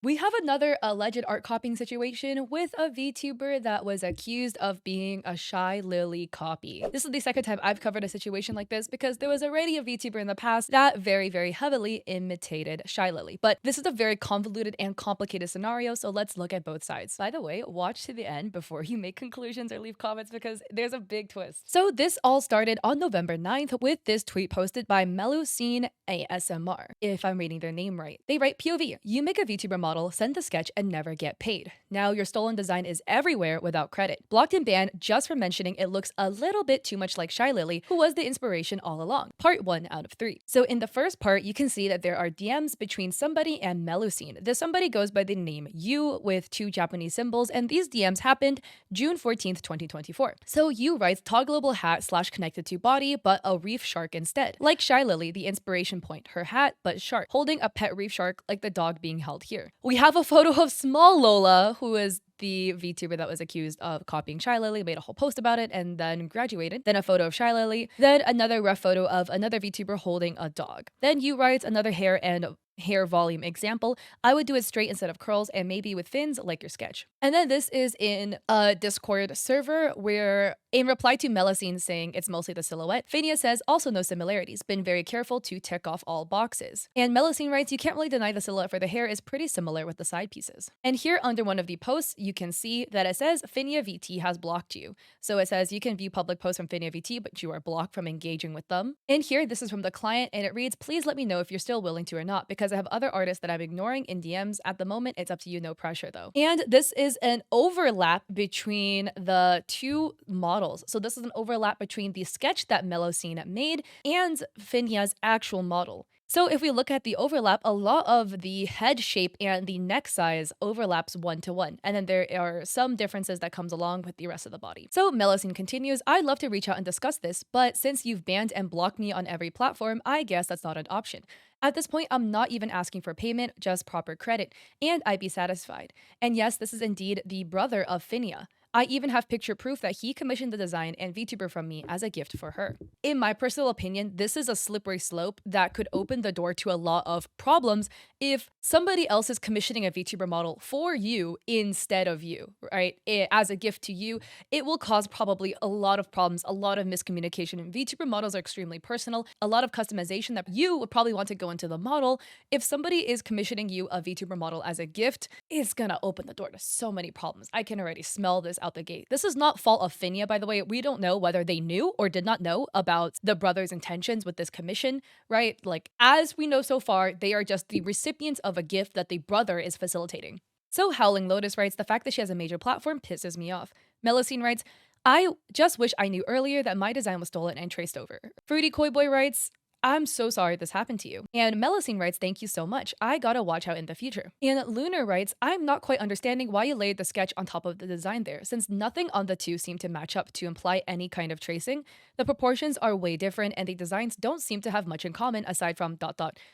We have another alleged art copying situation with a VTuber that was accused of being a Shy Lily copy. This is the second time I've covered a situation like this because there was already a VTuber in the past that very heavily imitated Shy Lily. But this is a very convoluted and complicated scenario, so let's look at both sides. By the way, watch to the end before you make conclusions or leave comments because there's a big twist. So this all started on November 9th with this tweet posted by Melusine ASMR, if I'm reading their name right. They write, POV, you make a VTuber model, send the sketch, and never get paid. Now your stolen design is everywhere without credit. Blocked and banned just for mentioning it looks a little bit too much like Shy Lily, who was the inspiration all along. Part 1 out of 3. So in the first part, you can see that there are DMs between somebody and Melusine. This somebody goes by the name Yu with 2 Japanese symbols, and these DMs happened June 14th, 2024. So Yu writes toggleable hat / connected to body, but a reef shark instead. Like Shy Lily, the inspiration point, her hat, but shark, holding a pet reef shark like the dog being held here. We have a photo of small Lola, who is the VTuber that was accused of copying Shy Lily, made a whole post about it, and then graduated. Then a photo of Shy Lily. Then another rough photo of another VTuber holding a dog. Then Yu writes another hair volume example. I would do it straight instead of curls and maybe with fins like your sketch. And then this is in a Discord server where in reply to Melusine saying it's mostly the silhouette, Fania says also no similarities, been very careful to tick off all boxes. And Melusine writes, you can't really deny the silhouette for the hair is pretty similar with the side pieces. And here under one of the posts, you can see that it says Fania VT has blocked you. So it says you can view public posts from Fania VT, but you are blocked from engaging with them. And here, this is from the client and it reads, please let me know if you're still willing to or not, because I have other artists that I'm ignoring in DMs at the moment. It's up to you, no pressure though. And this is an overlap between the two models. So this is an overlap between the sketch that Melusine made and Finia's actual model. So if we look at the overlap, a lot of the head shape and the neck size overlaps 1-to-1. And then there are some differences that comes along with the rest of the body. So Melusine continues, I'd love to reach out and discuss this, but since you've banned and blocked me on every platform, I guess that's not an option. At this point, I'm not even asking for payment, just proper credit, and I'd be satisfied. And yes, this is indeed the brother of Finia. I even have picture proof that he commissioned the design and VTuber from me as a gift for her. In my personal opinion, this is a slippery slope that could open the door to a lot of problems if somebody else is commissioning a VTuber model for you instead of you, right? As a gift to you, it will cause probably a lot of problems, a lot of miscommunication. And VTuber models are extremely personal, a lot of customization that you would probably want to go into the model. If somebody is commissioning you a VTuber model as a gift, it's gonna open the door to so many problems. I can already smell this out the gate. This is not fault of Finia, by the way. We don't know whether they knew or did not know about the brother's intentions with this commission, right? Like, as we know so far, they are just the recipients of a gift that the brother is facilitating. So Howling Lotus writes, the fact that she has a major platform pisses me off. Melusine writes, I just wish I knew earlier that my design was stolen and traced over. Fruity Koi Boy writes, I'm so sorry this happened to you. And Melusine writes, thank you so much. I gotta watch out in the future. And Lunar writes, I'm not quite understanding why you laid the sketch on top of the design there, since nothing on the two seem to match up to imply any kind of tracing. The proportions are way different and the designs don't seem to have much in common aside from ...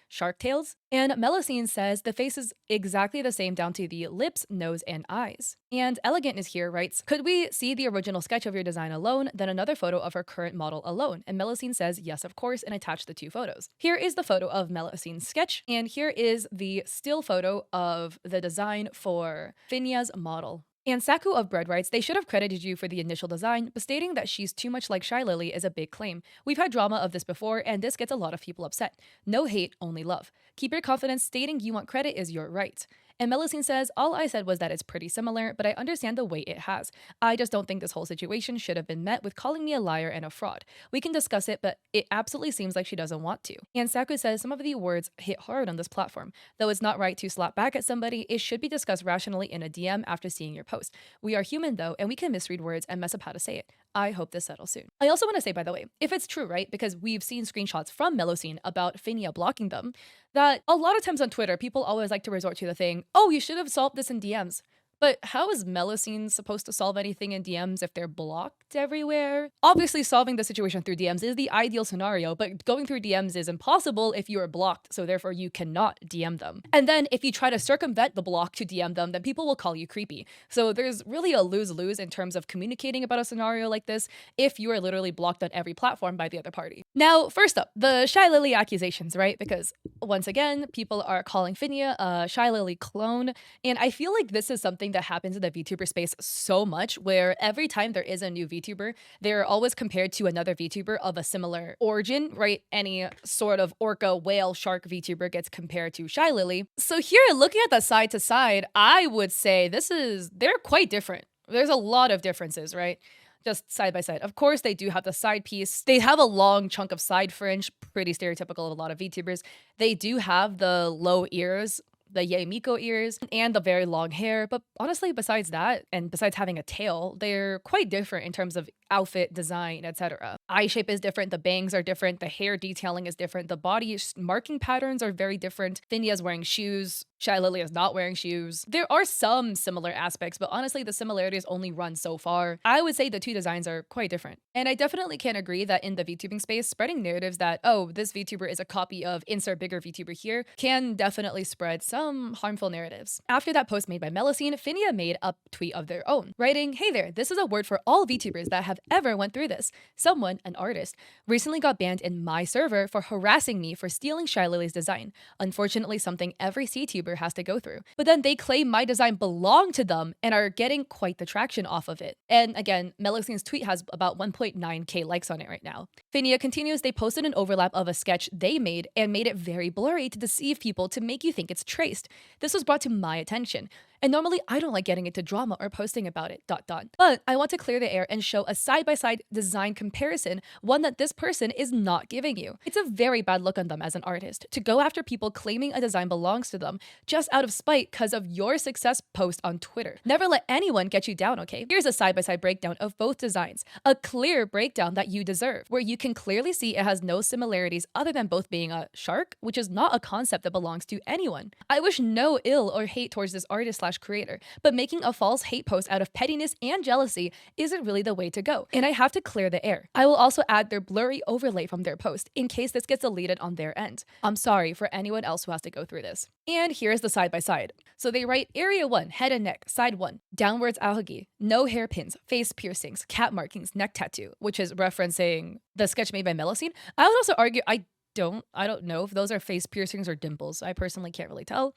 shark tails. And Melusine says the face is exactly the same down to the lips, nose, and eyes. And Elegant is here writes, could we see the original sketch of your design alone, then another photo of her current model alone? And Melusine says, yes, of course, and attach the two photos. Here is the photo of Melusine's sketch, and here is the still photo of the design for Finia's model. And Saku of Bread writes, they should have credited you for the initial design, but stating that she's too much like Shy Lily is a big claim. We've had drama of this before, and this gets a lot of people upset. No hate, only love. Keep your confidence, stating you want credit is your right. And Melusine says, all I said was that it's pretty similar, but I understand the weight it has. I just don't think this whole situation should have been met with calling me a liar and a fraud. We can discuss it, but it absolutely seems like she doesn't want to. And Saku says some of the words hit hard on this platform. Though it's not right to slap back at somebody, it should be discussed rationally in a DM after seeing your post. We are human though, and we can misread words and mess up how to say it. I hope this settles soon. I also want to say, by the way, if it's true, right, because we've seen screenshots from Melusine about Finia blocking them, that a lot of times on Twitter, people always like to resort to the thing, oh, you should have solved this in DMs. But how is Melusine supposed to solve anything in DMs if they're blocked everywhere? Obviously, solving the situation through DMs is the ideal scenario, but going through DMs is impossible if you are blocked, so therefore you cannot DM them. And then if you try to circumvent the block to DM them, then people will call you creepy. So there's really a lose-lose in terms of communicating about a scenario like this if you are literally blocked on every platform by the other party. Now, first up, the Shy Lily accusations, right? Because once again, people are calling Finia a Shy Lily clone, and I feel like this is something that happens in the VTuber space so much, where every time there is a new VTuber, they're always compared to another VTuber of a similar origin, right? Any sort of orca, whale, shark VTuber gets compared to Shy Lily. So here, looking at the side to side, I would say they're quite different. There's a lot of differences, right? Just side by side. Of course, they do have the side piece. They have a long chunk of side fringe, pretty stereotypical of a lot of VTubers. They do have the low ears, the Ye Miko ears, and the very long hair. But honestly, besides that, and besides having a tail, they're quite different in terms of outfit, design, etc. Eye shape is different, the bangs are different, the hair detailing is different, the body marking patterns are very different. Finia's wearing shoes, Shy Lily is not wearing shoes. There are some similar aspects, but honestly, the similarities only run so far. I would say the two designs are quite different. And I definitely can agree that in the VTubing space, spreading narratives that, oh, this VTuber is a copy of insert bigger VTuber here, can definitely spread some harmful narratives. After that post made by Melusine, Finia made a tweet of their own, writing, "Hey there, this is a word for all VTubers that have ever went through this. Someone, an artist, recently got banned in my server for harassing me for stealing Shy Lily's design. Unfortunately, something every CTuber has to go through. But then they claim my design belonged to them and are getting quite the traction off of it." And again, Melusine's tweet has about 1.9k likes on it right now. Finia continues, "They posted an overlap of a sketch they made and made it very blurry to deceive people to make you think it's traced. This was brought to my attention. And normally I don't like getting into drama or posting about it, ... But I want to clear the air and show a side-by-side design comparison, one that this person is not giving you. It's a very bad look on them as an artist, to go after people claiming a design belongs to them just out of spite because of your success post on Twitter. Never let anyone get you down, okay? Here's a side-by-side breakdown of both designs, a clear breakdown that you deserve, where you can clearly see it has no similarities other than both being a shark, which is not a concept that belongs to anyone. I wish no ill or hate towards this artist / creator, but making a false hate post out of pettiness and jealousy isn't really the way to go, and I have to clear the air. I will also add their blurry overlay from their post in case this gets deleted on their end. I'm sorry for anyone else who has to go through this." And here's the side by side. So they write, "Area 1, head and neck, side 1, downwards aogi, no hairpins, face piercings, cat markings, neck tattoo," which is referencing the sketch made by Melusine. I would also argue I don't know if those are face piercings or dimples. I personally can't really tell.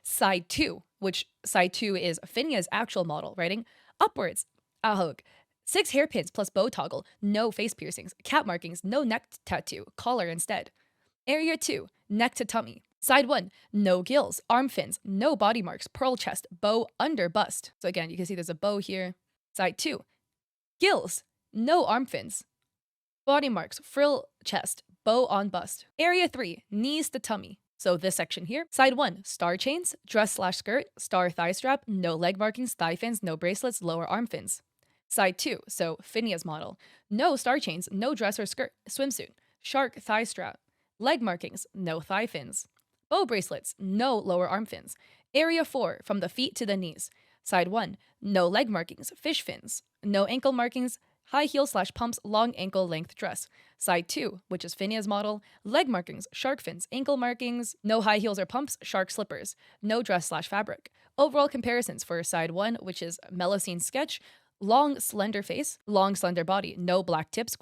Side 2, which side 2 is Finia's actual model, writing, "Upwards, ahog, 6 hairpins plus bow toggle, no face piercings, cat markings, no neck tattoo, collar instead. Area 2, neck to tummy. Side 1, no gills, arm fins, no body marks, pearl chest, bow under bust." So again, you can see there's a bow here. Side 2, gills, no arm fins, body marks, frill chest, bow on bust. Area 3, knees to tummy. So this section here. Side 1, star chains, dress / skirt, star thigh strap, no leg markings, thigh fins, no bracelets, lower arm fins. Side 2, so Finia's model, no star chains, no dress or skirt, swimsuit, shark thigh strap, leg markings, no thigh fins, bow bracelets, no lower arm fins. Area 4, from the feet to the knees. Side 1, no leg markings, fish fins, no ankle markings, high heel / pumps, long ankle length dress. Side 2, which is Finia's model, leg markings, shark fins, ankle markings, no high heels or pumps, shark slippers, no dress / fabric. Overall comparisons for side 1, which is Melusine's sketch, long slender face, long slender body, no black tips, ?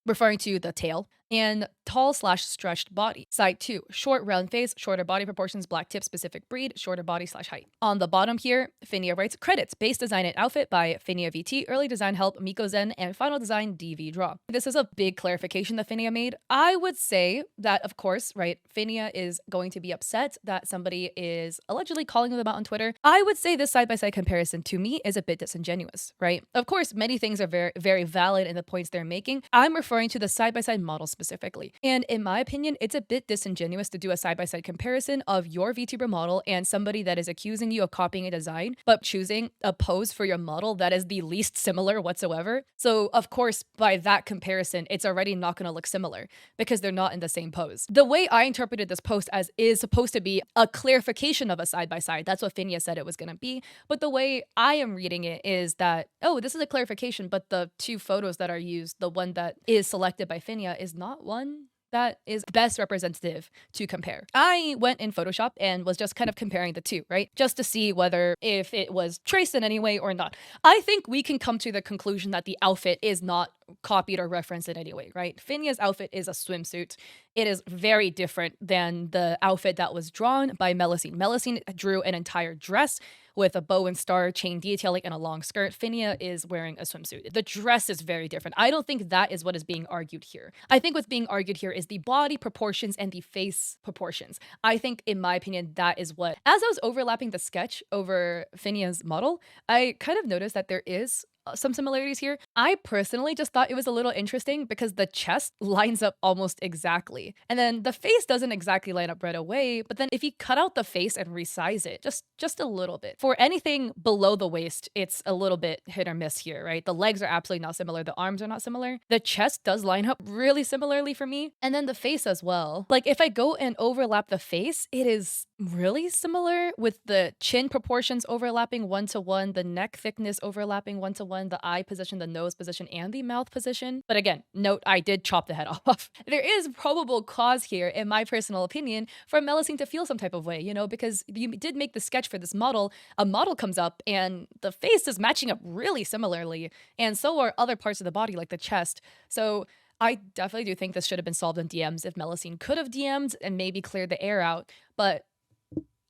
Referring to the tail, and tall / stretched body. Side 2, short round face, shorter body proportions, black tip, specific breed, shorter body / height. On the bottom here, Finia writes, "Credits, base design and outfit by Finia VT, early design help Miko Zen, and final design DV Draw." This is a big clarification that Finia made. I would say that, of course, right, Finia is going to be upset that somebody is allegedly calling them out on Twitter. I would say this side-by-side comparison to me is a bit disingenuous, right? Of course, many things are very, very valid in the points they're making. I'm referring to the side-by-side model specifically. And in my opinion, it's a bit disingenuous to do a side-by-side comparison of your VTuber model and somebody that is accusing you of copying a design, but choosing a pose for your model that is the least similar whatsoever. So of course, by that comparison, it's already not going to look similar because they're not in the same pose. The way I interpreted this post as is supposed to be a clarification of a side-by-side. That's what Phineas said it was going to be. But the way I am reading it is that, oh, this is a clarification, but the two photos that are used, the one that is selected by Phineas is not one that is best representative to compare. I went in Photoshop and was just kind of comparing the two, right? Just to see whether if it was traced in any way or not. I think we can come to the conclusion that the outfit is not copied or referenced in any way, right? Phineas' outfit is a swimsuit. It is very different than the outfit that was drawn by Melusine. Melusine drew an entire dress with a bow and star chain detailing and a long skirt. Phineas is wearing a swimsuit. The dress is very different. I don't think that is what is being argued here. I think what's being argued here is the body proportions and the face proportions. I think, in my opinion, that is what, as I was overlapping the sketch over Phineas' model, I kind of noticed that there is some similarities here. I personally just thought it was a little interesting because the chest lines up almost exactly. And then the face doesn't exactly line up right away, but then if you cut out the face and resize it just a little bit. For anything below the waist, it's a little bit hit or miss here, right? The legs are absolutely not similar. The arms are not similar. The chest does line up really similarly for me. And then the face as well. Like if I go and overlap the face, it is really similar with the chin proportions overlapping 1-to-1, the neck thickness overlapping 1-to-1, the eye position, the nose position, and the mouth position. But again, note I did chop the head off. There is probable cause here, in my personal opinion, for Melusine to feel some type of way, you know, because you did make the sketch for this model. A model comes up and the face is matching up really similarly, and so are other parts of the body like the chest. So I definitely do think this should have been solved in DMs if Melusine could have DM'd and maybe cleared the air out, but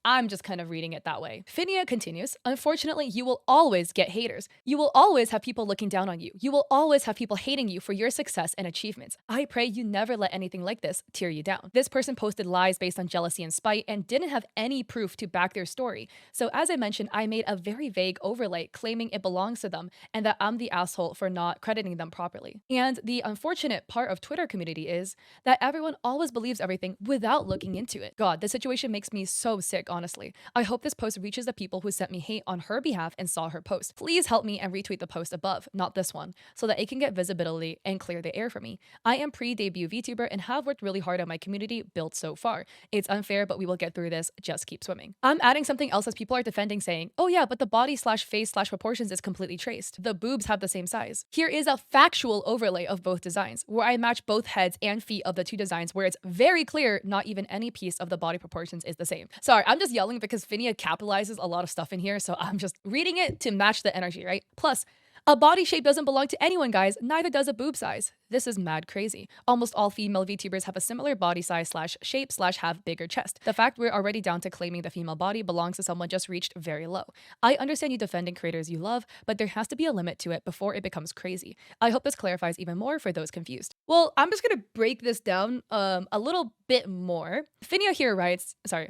I'm just kind of reading it that way. Phineas continues, unfortunately, you will always get haters. You will always have people looking down on you. You will always have people hating you for your success and achievements. I pray you never let anything like this tear you down. This person posted lies based on jealousy and spite and didn't have any proof to back their story. So as I mentioned, I made a very vague overlay claiming it belongs to them and that I'm the asshole for not crediting them properly. And the unfortunate part of Twitter community is that everyone always believes everything without looking into it. God, this situation makes me so sick, honestly. I hope this post reaches the people who sent me hate on her behalf and saw her post. Please help me and retweet the post above, not this one, so that it can get visibility and clear the air for me. I am pre-debut VTuber and have worked really hard on my community built so far. It's unfair, but we will get through this. Just keep swimming. I'm adding something else as people are defending, saying, oh yeah, but the body slash face slash proportions is completely traced. The boobs have the same size. Here is a factual overlay of both designs, where I match both heads and feet of the two designs, where it's very clear not even any piece of the body proportions is the same. Sorry, I'm just yelling because Phineas capitalizes a lot of stuff in here, so I'm just reading it to match the energy, right? Plus, a body shape doesn't belong to anyone, guys. Neither does a boob size. This is mad crazy. Almost all female VTubers have a similar body size slash shape slash have bigger chest. The fact we're already down to claiming the female body belongs to someone just reached very low. I understand you defending creators you love, but there has to be a limit to it before it becomes crazy. I hope this clarifies even more for those confused. Well, I'm just gonna break this down a little bit more. Phineas here writes, I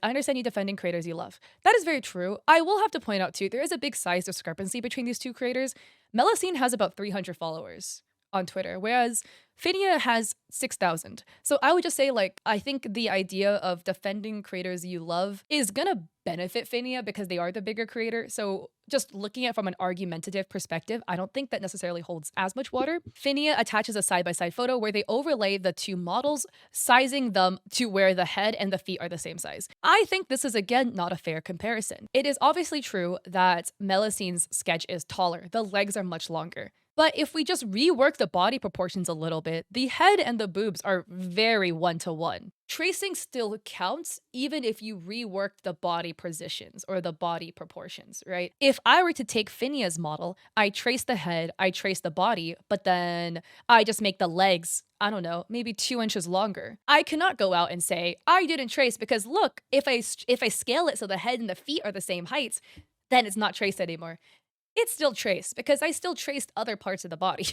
understand you defending creators you love. That is very true. I will have to point out too, there is a big size discrepancy between these two creators. Melusine has about 300 followers on Twitter, whereas Phineas has 6,000. So I would just say, like, I think the idea of defending creators you love is gonna benefit Phineas because they are the bigger creator. So just looking at it from an argumentative perspective, I don't think that necessarily holds as much water. Phineas attaches a side-by-side photo where they overlay the two models, sizing them to where the head and the feet are the same size. I think this is, again, not a fair comparison. It is obviously true that Melusine's sketch is taller. The legs are much longer. But if we just rework the body proportions a little bit, the head and the boobs are very 1-to-1. Tracing still counts even if you reworked the body positions or the body proportions, right? If I were to take Phineas' model, I trace the head, I trace the body, but then I just make the legs, I don't know, maybe 2 inches longer. I cannot go out and say, I didn't trace because look, if I scale it so the head and the feet are the same heights, then it's not traced anymore. It's still traced because I still traced other parts of the body.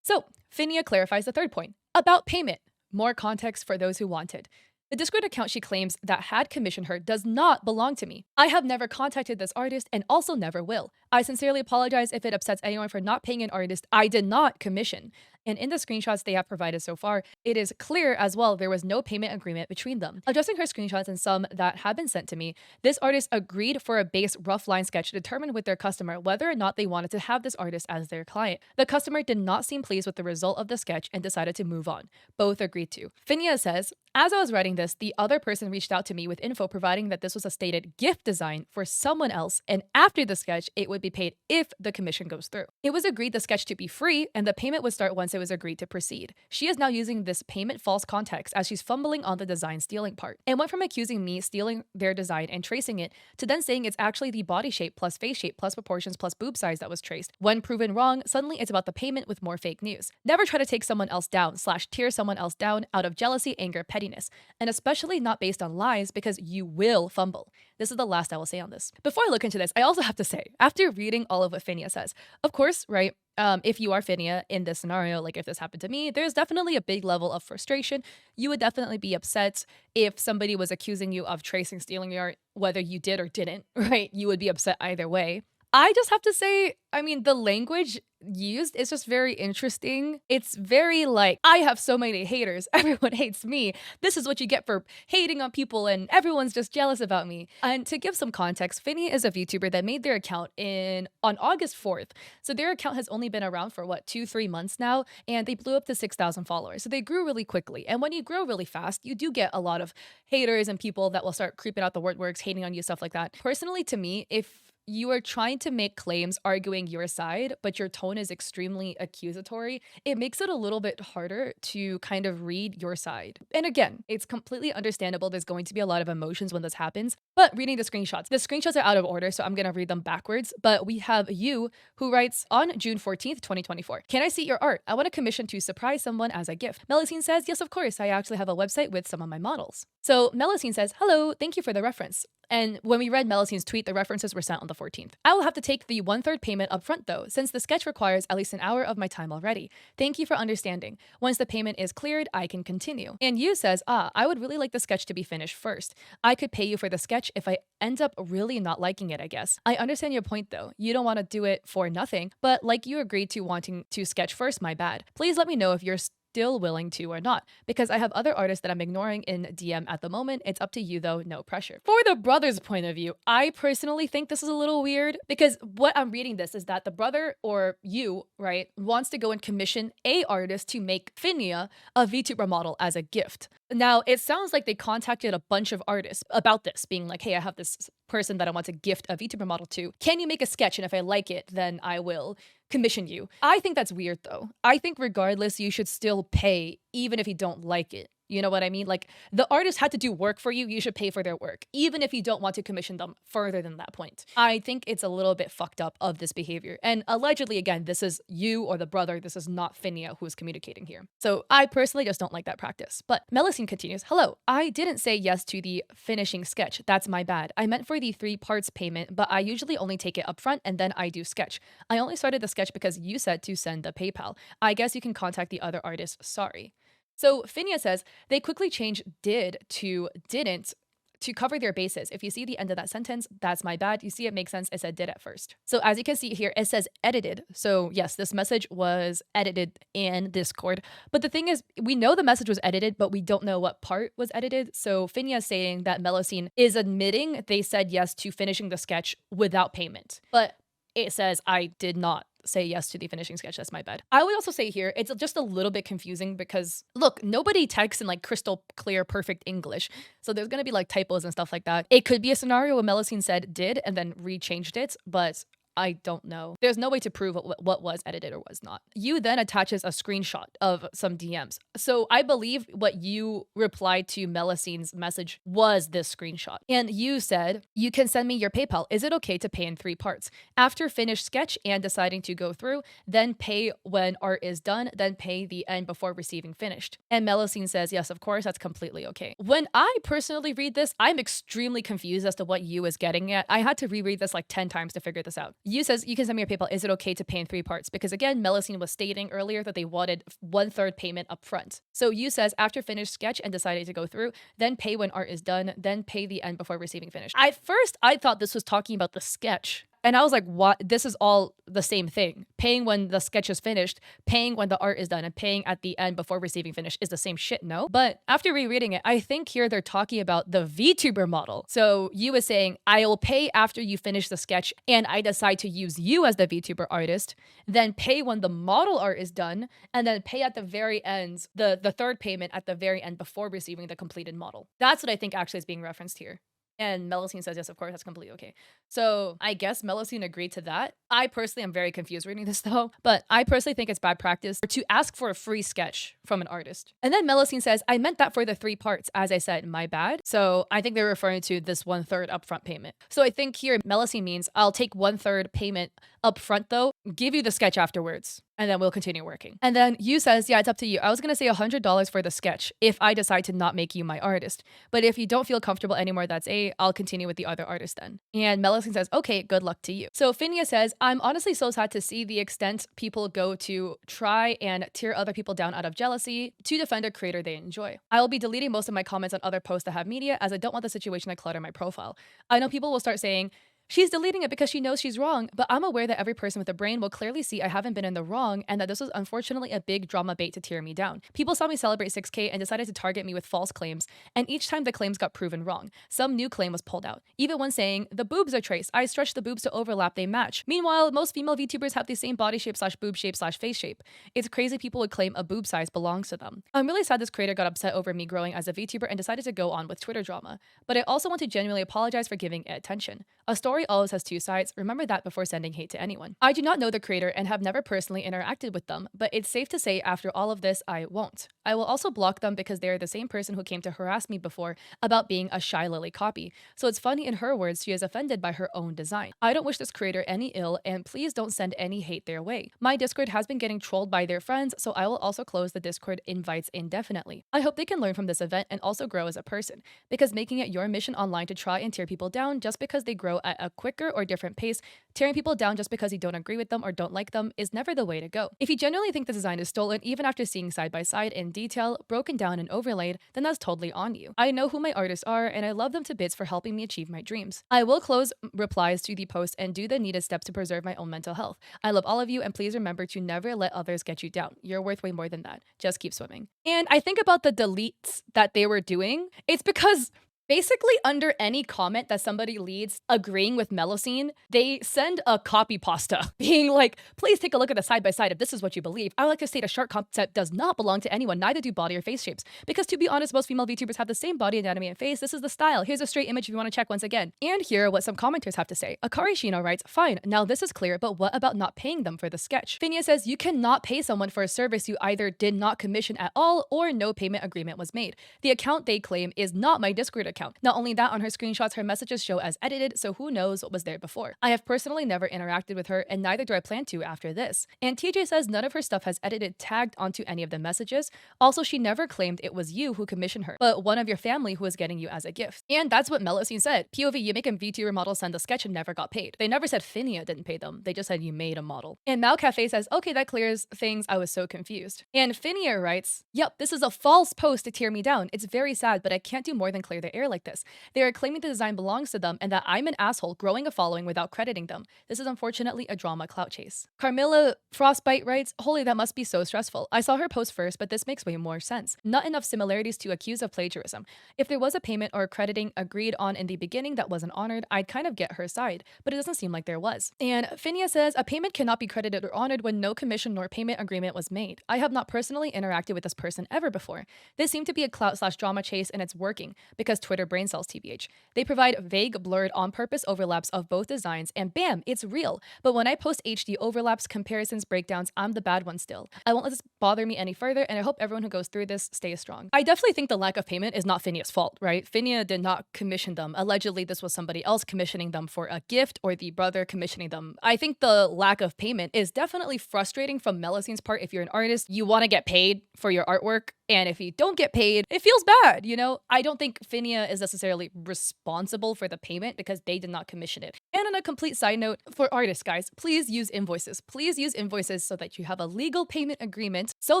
So, Phineas clarifies the third point, about payment. More context for those who want it. The Discord account she claims that had commissioned her does not belong to me. I have never contacted this artist and also never will. I sincerely apologize if it upsets anyone for not paying an artist I did not commission. And in the screenshots they have provided so far, it is clear as well there was no payment agreement between them. Adjusting her screenshots and some that have been sent to me, this artist agreed for a base rough line sketch determined with their customer whether or not they wanted to have this artist as their client. The customer did not seem pleased with the result of the sketch and decided to move on. Both agreed to. Finia says, as I was writing this, the other person reached out to me with info providing that this was a stated gift design for someone else, and after the sketch, it would be paid if the commission goes through. It was agreed the sketch to be free, and the payment would start once it was agreed to proceed. She is now using this payment false context as she's fumbling on the design stealing part, and went from accusing me stealing their design and tracing it to then saying it's actually the body shape plus face shape plus proportions plus boob size that was traced. When proven wrong, suddenly it's about the payment with more fake news. Never try to take someone else down / tear someone else down out of jealousy, anger, pettiness, and especially not based on lies because you will fumble. This is the last I will say on this. Before I look into this, I also have to say, after reading all of what Finia says, of course, right, if you are Finia in this scenario, like if this happened to me, there's definitely a big level of frustration. You would definitely be upset if somebody was accusing you of tracing, stealing your art, whether you did or didn't, right? You would be upset either way. I just have to say, I mean, the language used is just very interesting. It's very like, I have so many haters. Everyone hates me. This is what you get for hating on people and everyone's just jealous about me. And to give some context, Finney is a VTuber that made their account on August 4th. So their account has only been around for what, 2-3 months now, and they blew up to 6,000 followers. So they grew really quickly. And when you grow really fast, you do get a lot of haters and people that will start creeping out the wordworks, hating on you, stuff like that. Personally, to me, if you are trying to make claims arguing your side, but your tone is extremely accusatory, it makes it a little bit harder to kind of read your side. And again, it's completely understandable. There's going to be a lot of emotions when this happens, but reading the screenshots are out of order, so I'm going to read them backwards. But we have you who writes on June 14th, 2024, can I see your art? I want a commission to surprise someone as a gift. Melusine says, yes, of course. I actually have a website with some of my models. So Melusine says, hello, thank you for the reference. And when we read Melusine's tweet, the references were sent on the 14th. I will have to take the 1/3 payment up front though, since the sketch requires at least an hour of my time already. Thank you for understanding. Once the payment is cleared, I can continue. And you says, I would really like the sketch to be finished first. I could pay you for the sketch if I end up really not liking it, I guess. I understand your point though. You don't want to do it for nothing, but like you agreed to wanting to sketch first, my bad. Please let me know if you're still willing to or not, because I have other artists that I'm ignoring in DM at the moment. It's up to you though, no pressure. For the brother's point of view, I personally think this is a little weird because what I'm reading this is that the brother or you, right, wants to go and commission a artist to make Finia a VTuber model as a gift. Now, it sounds like they contacted a bunch of artists about this, being like, hey, I have this person that I want to gift a VTuber model to. Can you make a sketch? And if I like it, then I will commission you. I think that's weird though. I think regardless, you should still pay even if you don't like it. You know what I mean? Like, the artist had to do work for you. You should pay for their work, even if you don't want to commission them further than that point. I think it's a little bit fucked up of this behavior. And allegedly, again, this is you or the brother. This is not Finia who is communicating here. So I personally just don't like that practice. But Melusine continues, hello, I didn't say yes to the finishing sketch. That's my bad. I meant for the 3 parts payment, but I usually only take it up front and then I do sketch. I only started the sketch because you said to send the PayPal. I guess you can contact the other artist. Sorry. So Finia says they quickly changed did to didn't to cover their bases. If you see the end of that sentence, that's my bad. You see, it makes sense. It said did at first. So as you can see here, it says edited. So yes, this message was edited in Discord. But the thing is, we know the message was edited, but we don't know what part was edited. So Finia is saying that Melusine is admitting they said yes to finishing the sketch without payment. But it says I did not say yes to the finishing sketch. That's my bad. I would also say here, it's just a little bit confusing because look, nobody texts in like crystal clear, perfect English. So there's going to be like typos and stuff like that. It could be a scenario where Melusine said did and then rechanged it, but I don't know. There's no way to prove what was edited or was not. You then attaches a screenshot of some DMs. So I believe what you replied to Melusine's message was this screenshot. And you said, you can send me your PayPal. Is it okay to pay in 3 parts? After finished sketch and deciding to go through, then pay when art is done, then pay the end before receiving finished. And Melusine says, yes, of course, that's completely okay. When I personally read this, I'm extremely confused as to what you is getting at. I had to reread this like 10 times to figure this out. You says, you can send me your PayPal. Is it okay to pay in 3 parts? Because again, Melusine was stating earlier that they wanted 1/3 payment up front. So you says, after finished sketch and decided to go through, then pay when art is done, then pay the end before receiving finished. At first, I thought this was talking about the sketch. And I was like, what? This is all the same thing. Paying when the sketch is finished, paying when the art is done, and paying at the end before receiving finish is the same shit, no? But after rereading it, I think here they're talking about the VTuber model. So you was saying, I will pay after you finish the sketch and I decide to use you as the VTuber artist, then pay when the model art is done, and then pay at the very end, the third payment at the very end before receiving the completed model. That's what I think actually is being referenced here. And Melosine says, yes, of course, that's completely okay. So I guess Melosine agreed to that. I personally am very confused reading this though, but I personally think it's bad practice to ask for a free sketch from an artist. And then Melosine says, I meant that for the 3 parts. As I said, my bad. So I think they're referring to this 1/3 upfront payment. So I think here Melosine means I'll take 1/3 payment upfront though, give you the sketch afterwards, and then we'll continue working. And then Yu says, yeah, it's up to you. I was gonna say $100 for the sketch if I decide to not make you my artist. But if you don't feel comfortable anymore, that's I'll continue with the other artist then. And Melosine says, okay, good luck to you. So Phineas says, I'm honestly so sad to see the extent people go to try and tear other people down out of jealousy to defend a creator they enjoy. I will be deleting most of my comments on other posts that have media as I don't want the situation to clutter my profile. I know people will start saying, she's deleting it because she knows she's wrong, but I'm aware that every person with a brain will clearly see I haven't been in the wrong and that this was unfortunately a big drama bait to tear me down. People saw me celebrate 6K and decided to target me with false claims, and each time the claims got proven wrong. Some new claim was pulled out. Even one saying, the boobs are traced. I stretched the boobs to overlap, they match. Meanwhile, most female VTubers have the same body shape / boob shape / face shape. It's crazy people would claim a boob size belongs to them. I'm really sad this creator got upset over me growing as a VTuber and decided to go on with Twitter drama. But I also want to genuinely apologize for giving it attention. A story always has 2 sides. Remember that before sending hate to anyone. I do not know the creator and have never personally interacted with them, but it's safe to say after all of this, I won't. I will also block them because they are the same person who came to harass me before about being a Shy Lily copy. So it's funny, in her words, she is offended by her own design. I don't wish this creator any ill, and please don't send any hate their way. My Discord has been getting trolled by their friends, so I will also close the Discord invites indefinitely. I hope they can learn from this event and also grow as a person, because making it your mission online to try and tear people down just because they grow at a quicker or different pace, tearing people down just because you don't agree with them or don't like them, is never the way to go. If you genuinely think the design is stolen, even after seeing side by side in detail, broken down and overlaid, then that's totally on you. I know who my artists are, and I love them to bits for helping me achieve my dreams. I will close replies to the post and do the needed steps to preserve my own mental health. I love all of you, and please remember to never let others get you down. You're worth way more than that. Just keep swimming. And I think about the deletes that they were doing. It's because basically, under any comment that somebody leads agreeing with Melosine, they send a copy pasta being like, please take a look at the side by side if this is what you believe. I would like to state a shark concept does not belong to anyone, neither do body or face shapes. Because to be honest, most female VTubers have the same body anatomy and face. This is the style. Here's a straight image if you want to check once again. And here are what some commenters have to say. Akari Shino writes, fine, now this is clear, but what about not paying them for the sketch? Phineas says, you cannot pay someone for a service you either did not commission at all or no payment agreement was made. The account they claim is not my Discord account. Not only that, on her screenshots, her messages show as edited, so who knows what was there before. I have personally never interacted with her, and neither do I plan to after this. And TJ says none of her stuff has edited tagged onto any of the messages. Also, she never claimed it was you who commissioned her, but one of your family who was getting you as a gift. And that's what Melosine said. POV, you make a VTuber model send a sketch and never got paid. They never said Phinia didn't pay them. They just said you made a model. And Mal Cafe says, okay, that clears things. I was so confused. And Phinia writes, yep, this is a false post to tear me down. It's very sad, but I can't do more than clear the air like this. They are claiming the design belongs to them and that I'm an asshole growing a following without crediting them. This is unfortunately a drama clout chase. Carmilla Frostbite writes, holy, that must be so stressful. I saw her post first, but this makes way more sense. Not enough similarities to accuse of plagiarism. If there was a payment or crediting agreed on in the beginning that wasn't honored, I'd kind of get her side, but it doesn't seem like there was. And Phineas says, a payment cannot be credited or honored when no commission nor payment agreement was made. I have not personally interacted with this person ever before. This seemed to be a clout/drama chase, and it's working because Twitter brain cells TBH. They provide vague, blurred, on-purpose overlaps of both designs, and bam, it's real. But when I post HD overlaps, comparisons, breakdowns, I'm the bad one still. I won't let this bother me any further, and I hope everyone who goes through this stays strong. I definitely think the lack of payment is not Phinea's fault, right? Phinia did not commission them. Allegedly, this was somebody else commissioning them for a gift or the brother commissioning them. I think the lack of payment is definitely frustrating from Melosine's part. If you're an artist, you want to get paid for your artwork. And if you don't get paid, it feels bad, you know? I don't think Phinia Finia is necessarily responsible for the payment because they did not commission it. And on a complete side note, for artists, guys, please use invoices. Please use invoices so that you have a legal payment agreement so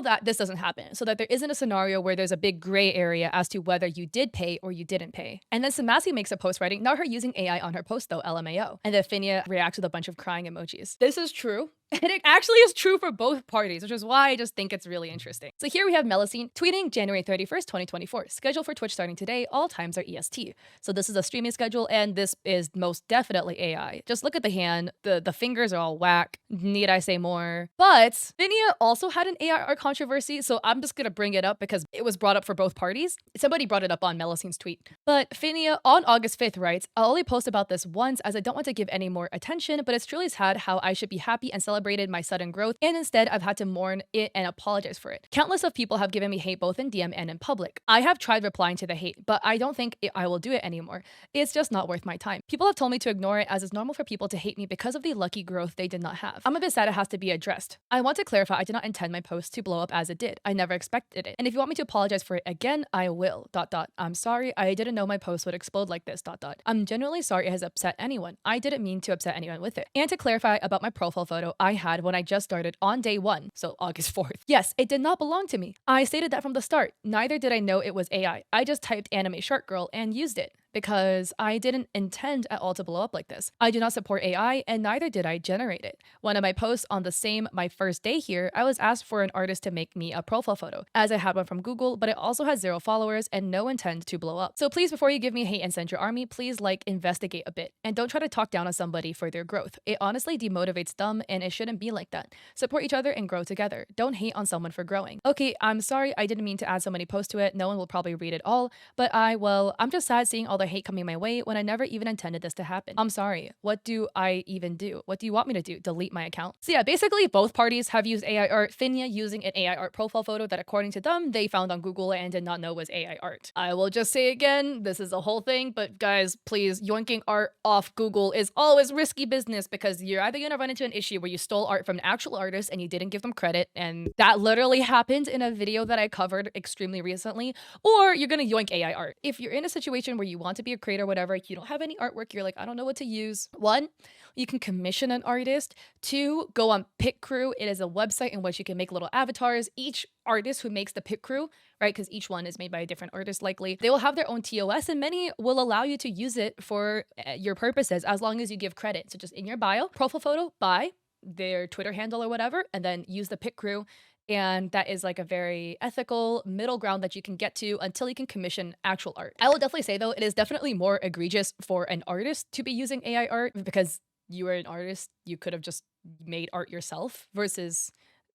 that this doesn't happen, so that there isn't a scenario where there's a big gray area as to whether you did pay or you didn't pay. And then Samasi makes a post writing, not her using AI on her post though, LMAO. And then Finia reacts with a bunch of crying emojis. This is true. And it actually is true for both parties, which is why I just think it's really interesting. So here we have Melusine tweeting January 31st, 2024. Schedule for Twitch starting today. All times are EST. So this is a streaming schedule, and this is most definitely AI. Just look at the hand. The fingers are all whack. Need I say more? But Finia also had an AI art controversy, so I'm just gonna bring it up because it was brought up for both parties. Somebody brought it up on Melusine's tweet. But Finia on August 5th writes, I'll only post about this once as I don't want to give any more attention, but it's truly sad how I should be happy and celebrated my sudden growth, and instead I've had to mourn it and apologize for it. Countless of people have given me hate both in DM and in public. I have tried replying to the hate, but I don't think I will do it anymore. It's just not worth my time. People have told me to ignore it as it's normal for people to hate me because of the lucky growth they did not have. I'm a bit sad it has to be addressed. I want to clarify I did not intend my post to blow up as it did. I never expected it. And if you want me to apologize for it again, I will. ... I'm sorry. I didn't know my post would explode like this. ... I'm genuinely sorry it has upset anyone. I didn't mean to upset anyone with it. And to clarify about my profile photo I had when I just started on day 1, so August 4th. Yes, it did not belong to me. I stated that from the start. Neither did I know it was AI. I just typed anime shark girl and used it because I didn't intend at all to blow up like this. I do not support AI, and neither did I generate it. One of my posts on my first day here, I was asked for an artist to make me a profile photo, as I had one from Google, but it also has 0 followers and no intent to blow up. So please, before you give me hate and send your army, please investigate a bit, and don't try to talk down on somebody for their growth. It honestly demotivates them, and it shouldn't be like that. Support each other and grow together. Don't hate on someone for growing. Okay, I'm sorry, I didn't mean to add so many posts to it. No one will probably read it all, but I'm just sad seeing all the hate coming my way when I never even intended this to happen. I'm sorry. What do I even do? What do you want me to do? Delete my account? So yeah, basically both parties have used AI art. Finia using an AI art profile photo that according to them, they found on Google and did not know was AI art. I will just say again, this is a whole thing, but guys, please, yoinking art off Google is always risky business because you're either gonna run into an issue where you stole art from an actual artist and you didn't give them credit, and that literally happened in a video that I covered extremely recently, or you're gonna yoink AI art. If you're in a situation where you want to be a creator, whatever, you don't have any artwork, you're like, I don't know what to use. 1, you can commission an artist. 2, go on Pick Crew. It is a website in which you can make little avatars. Each artist who makes the Pick Crew, right, because each one is made by a different artist likely, they will have their own TOS, and many will allow you to use it for your purposes as long as you give credit. So just in your bio, profile photo by their Twitter handle or whatever, and then use the Pick Crew. And that is a very ethical middle ground that you can get to until you can commission actual art. I will definitely say though, it is definitely more egregious for an artist to be using AI art because you are an artist, you could have just made art yourself versus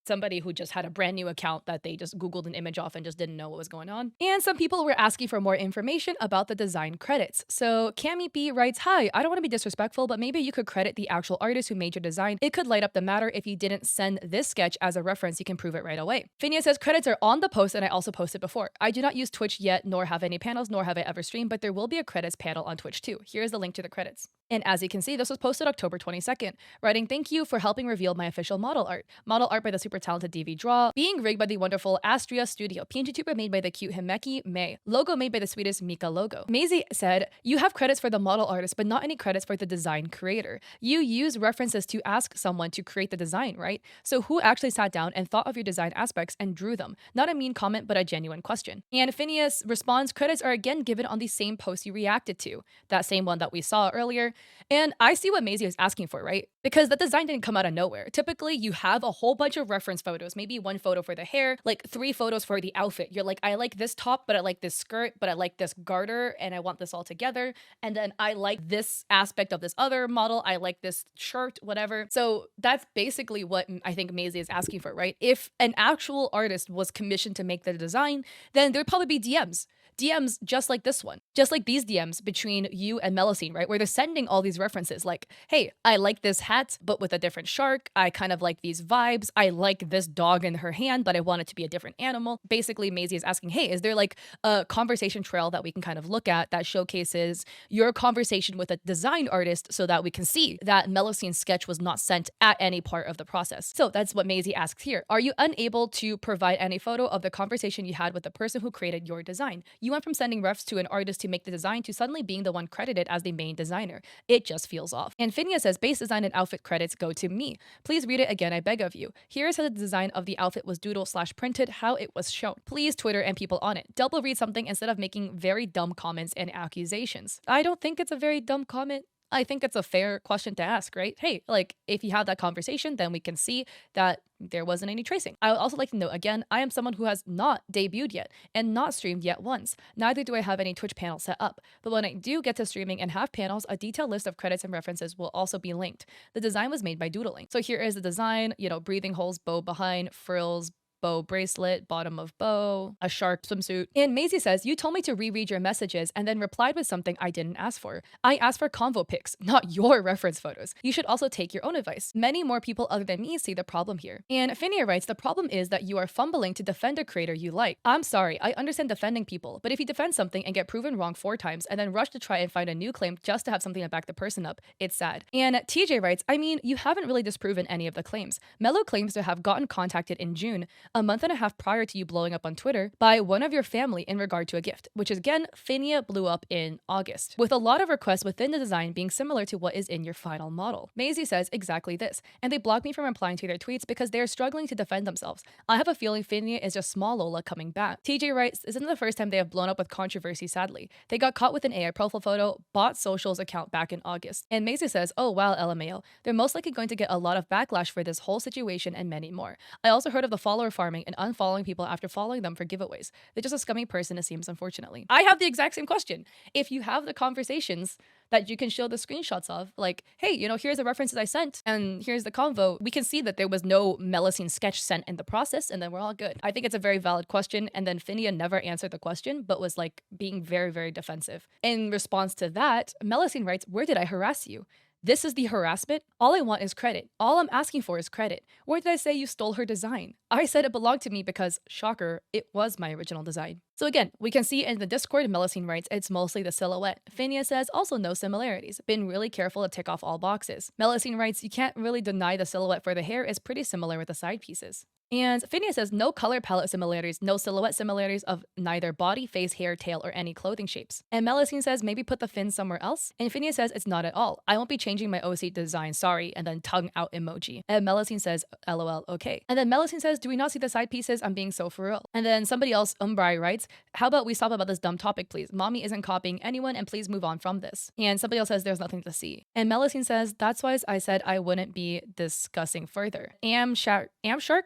somebody who just had a brand new account that they just Googled an image off and just didn't know what was going on. And some people were asking for more information about the design credits. So Cami B writes, hi, I don't want to be disrespectful, but maybe you could credit the actual artist who made your design. It could light up the matter if you didn't send this sketch as a reference, you can prove it right away. Finia says, credits are on the post and I also posted before. I do not use Twitch yet, nor have any panels, nor have I ever streamed, but there will be a credits panel on Twitch too. Here's the link to the credits. And as you can see, this was posted October 22nd, writing, thank you for helping reveal my official model art. Model art by the super talented DV Draw, being rigged by the wonderful Astria Studio, PNG tuber made by the cute Himeki May, logo made by the sweetest Mika logo. Maisie said, you have credits for the model artist, but not any credits for the design creator. You use references to ask someone to create the design, right? So who actually sat down and thought of your design aspects and drew them? Not a mean comment, but a genuine question. And Phineas responds, credits are again given on the same post you reacted to, that same one that we saw earlier. And I see what Maisie is asking for, right? Because the design didn't come out of nowhere. Typically, you have a whole bunch of reference photos, maybe 1 photo for the hair, 3 photos for the outfit. You're like, I like this top, but I like this skirt, but I like this garter, and I want this all together. And then I like this aspect of this other model. I like this shirt, whatever. So that's basically what I think Maisie is asking for, right? If an actual artist was commissioned to make the design, then there'd probably be DMs. DMs just like this one, just like these DMs between you and Melusine, right? Where they're sending all these references like, hey, I like this hat, but with a different shark. I kind of like these vibes. I like this dog in her hand, but I want it to be a different animal. Basically, Maisie is asking, hey, is there a conversation trail that we can kind of look at that showcases your conversation with a design artist so that we can see that Melusine's sketch was not sent at any part of the process? So that's what Maisie asks here. Are you unable to provide any photo of the conversation you had with the person who created your design? You went from sending refs to an artist to make the design to suddenly being the one credited as the main designer. It just feels off. And Finia says base design and outfit credits go to me. Please read it again, I beg of you. Here's how the design of the outfit was doodle/printed, how it was shown. Please Twitter and people on it. Double read something instead of making very dumb comments and accusations. I don't think it's a very dumb comment. I think it's a fair question to ask, right? Hey, like, if you have that conversation, then we can see that there wasn't any tracing. I would also like to note again, I am someone who has not debuted yet and not streamed yet once. Neither do I have any Twitch panels set up. But when I do get to streaming and have panels, a detailed list of credits and references will also be linked. The design was made by doodling. So here is the design, breathing holes, bow behind, frills, bow bracelet, bottom of bow, a shark swimsuit. And Maisie says, you told me to reread your messages and then replied with something I didn't ask for. I asked for convo pics, not your reference photos. You should also take your own advice. Many more people other than me see the problem here. And Finia writes, the problem is that you are fumbling to defend a creator you like. I'm sorry, I understand defending people, but if you defend something and get proven wrong 4 times and then rush to try and find a new claim just to have something to back the person up, it's sad. And TJ writes, I mean, you haven't really disproven any of the claims. Mello claims to have gotten contacted in June, a month and a half prior to you blowing up on Twitter, by one of your family in regard to a gift, which is again, Finia blew up in August, with a lot of requests within the design being similar to what is in your final model. Maisie says exactly this, and they blocked me from replying to their tweets because they are struggling to defend themselves. I have a feeling Finia is just small Lola coming back. TJ writes, this isn't the first time they have blown up with controversy, sadly. They got caught with an AI profile photo, bought socials account back in August. And Maisie says, oh wow, LMAO. They're most likely going to get a lot of backlash for this whole situation and many more. I also heard of the follower farming and unfollowing people after following them for giveaways. They're just a scummy person, it seems, unfortunately. I have the exact same question. If you have the conversations that you can show the screenshots of, like, hey, here's the references I sent, and here's the convo, we can see that there was no Melusine sketch sent in the process, and then we're all good. I think it's a very valid question, and then Finia never answered the question, but was like being very, very defensive. In response to that, Melusine writes, where did I harass you? This is the harassment? All I want is credit. All I'm asking for is credit. Where did I say you stole her design? I said it belonged to me because, shocker, it was my original design. So again, we can see in the Discord, Melusine writes, it's mostly the silhouette. Finia says, also no similarities. Been really careful to tick off all boxes. Melusine writes, you can't really deny the silhouette for the hair is pretty similar with the side pieces. And Finia says, no color palette similarities, no silhouette similarities of neither body, face, hair, tail, or any clothing shapes. And Melusine says, maybe put the fins somewhere else. And Finia says, it's not at all. I won't be changing my OC design, sorry, and then tongue out emoji. And Melusine says, lol, okay. And then Melusine says, do we not see the side pieces? I'm being so for real. And then somebody else, Umbrai, writes, how about we stop about this dumb topic, please? Mommy isn't copying anyone, and please move on from this. And somebody else says, there's nothing to see. And Melusine says, that's why I said I wouldn't be discussing further. Amshark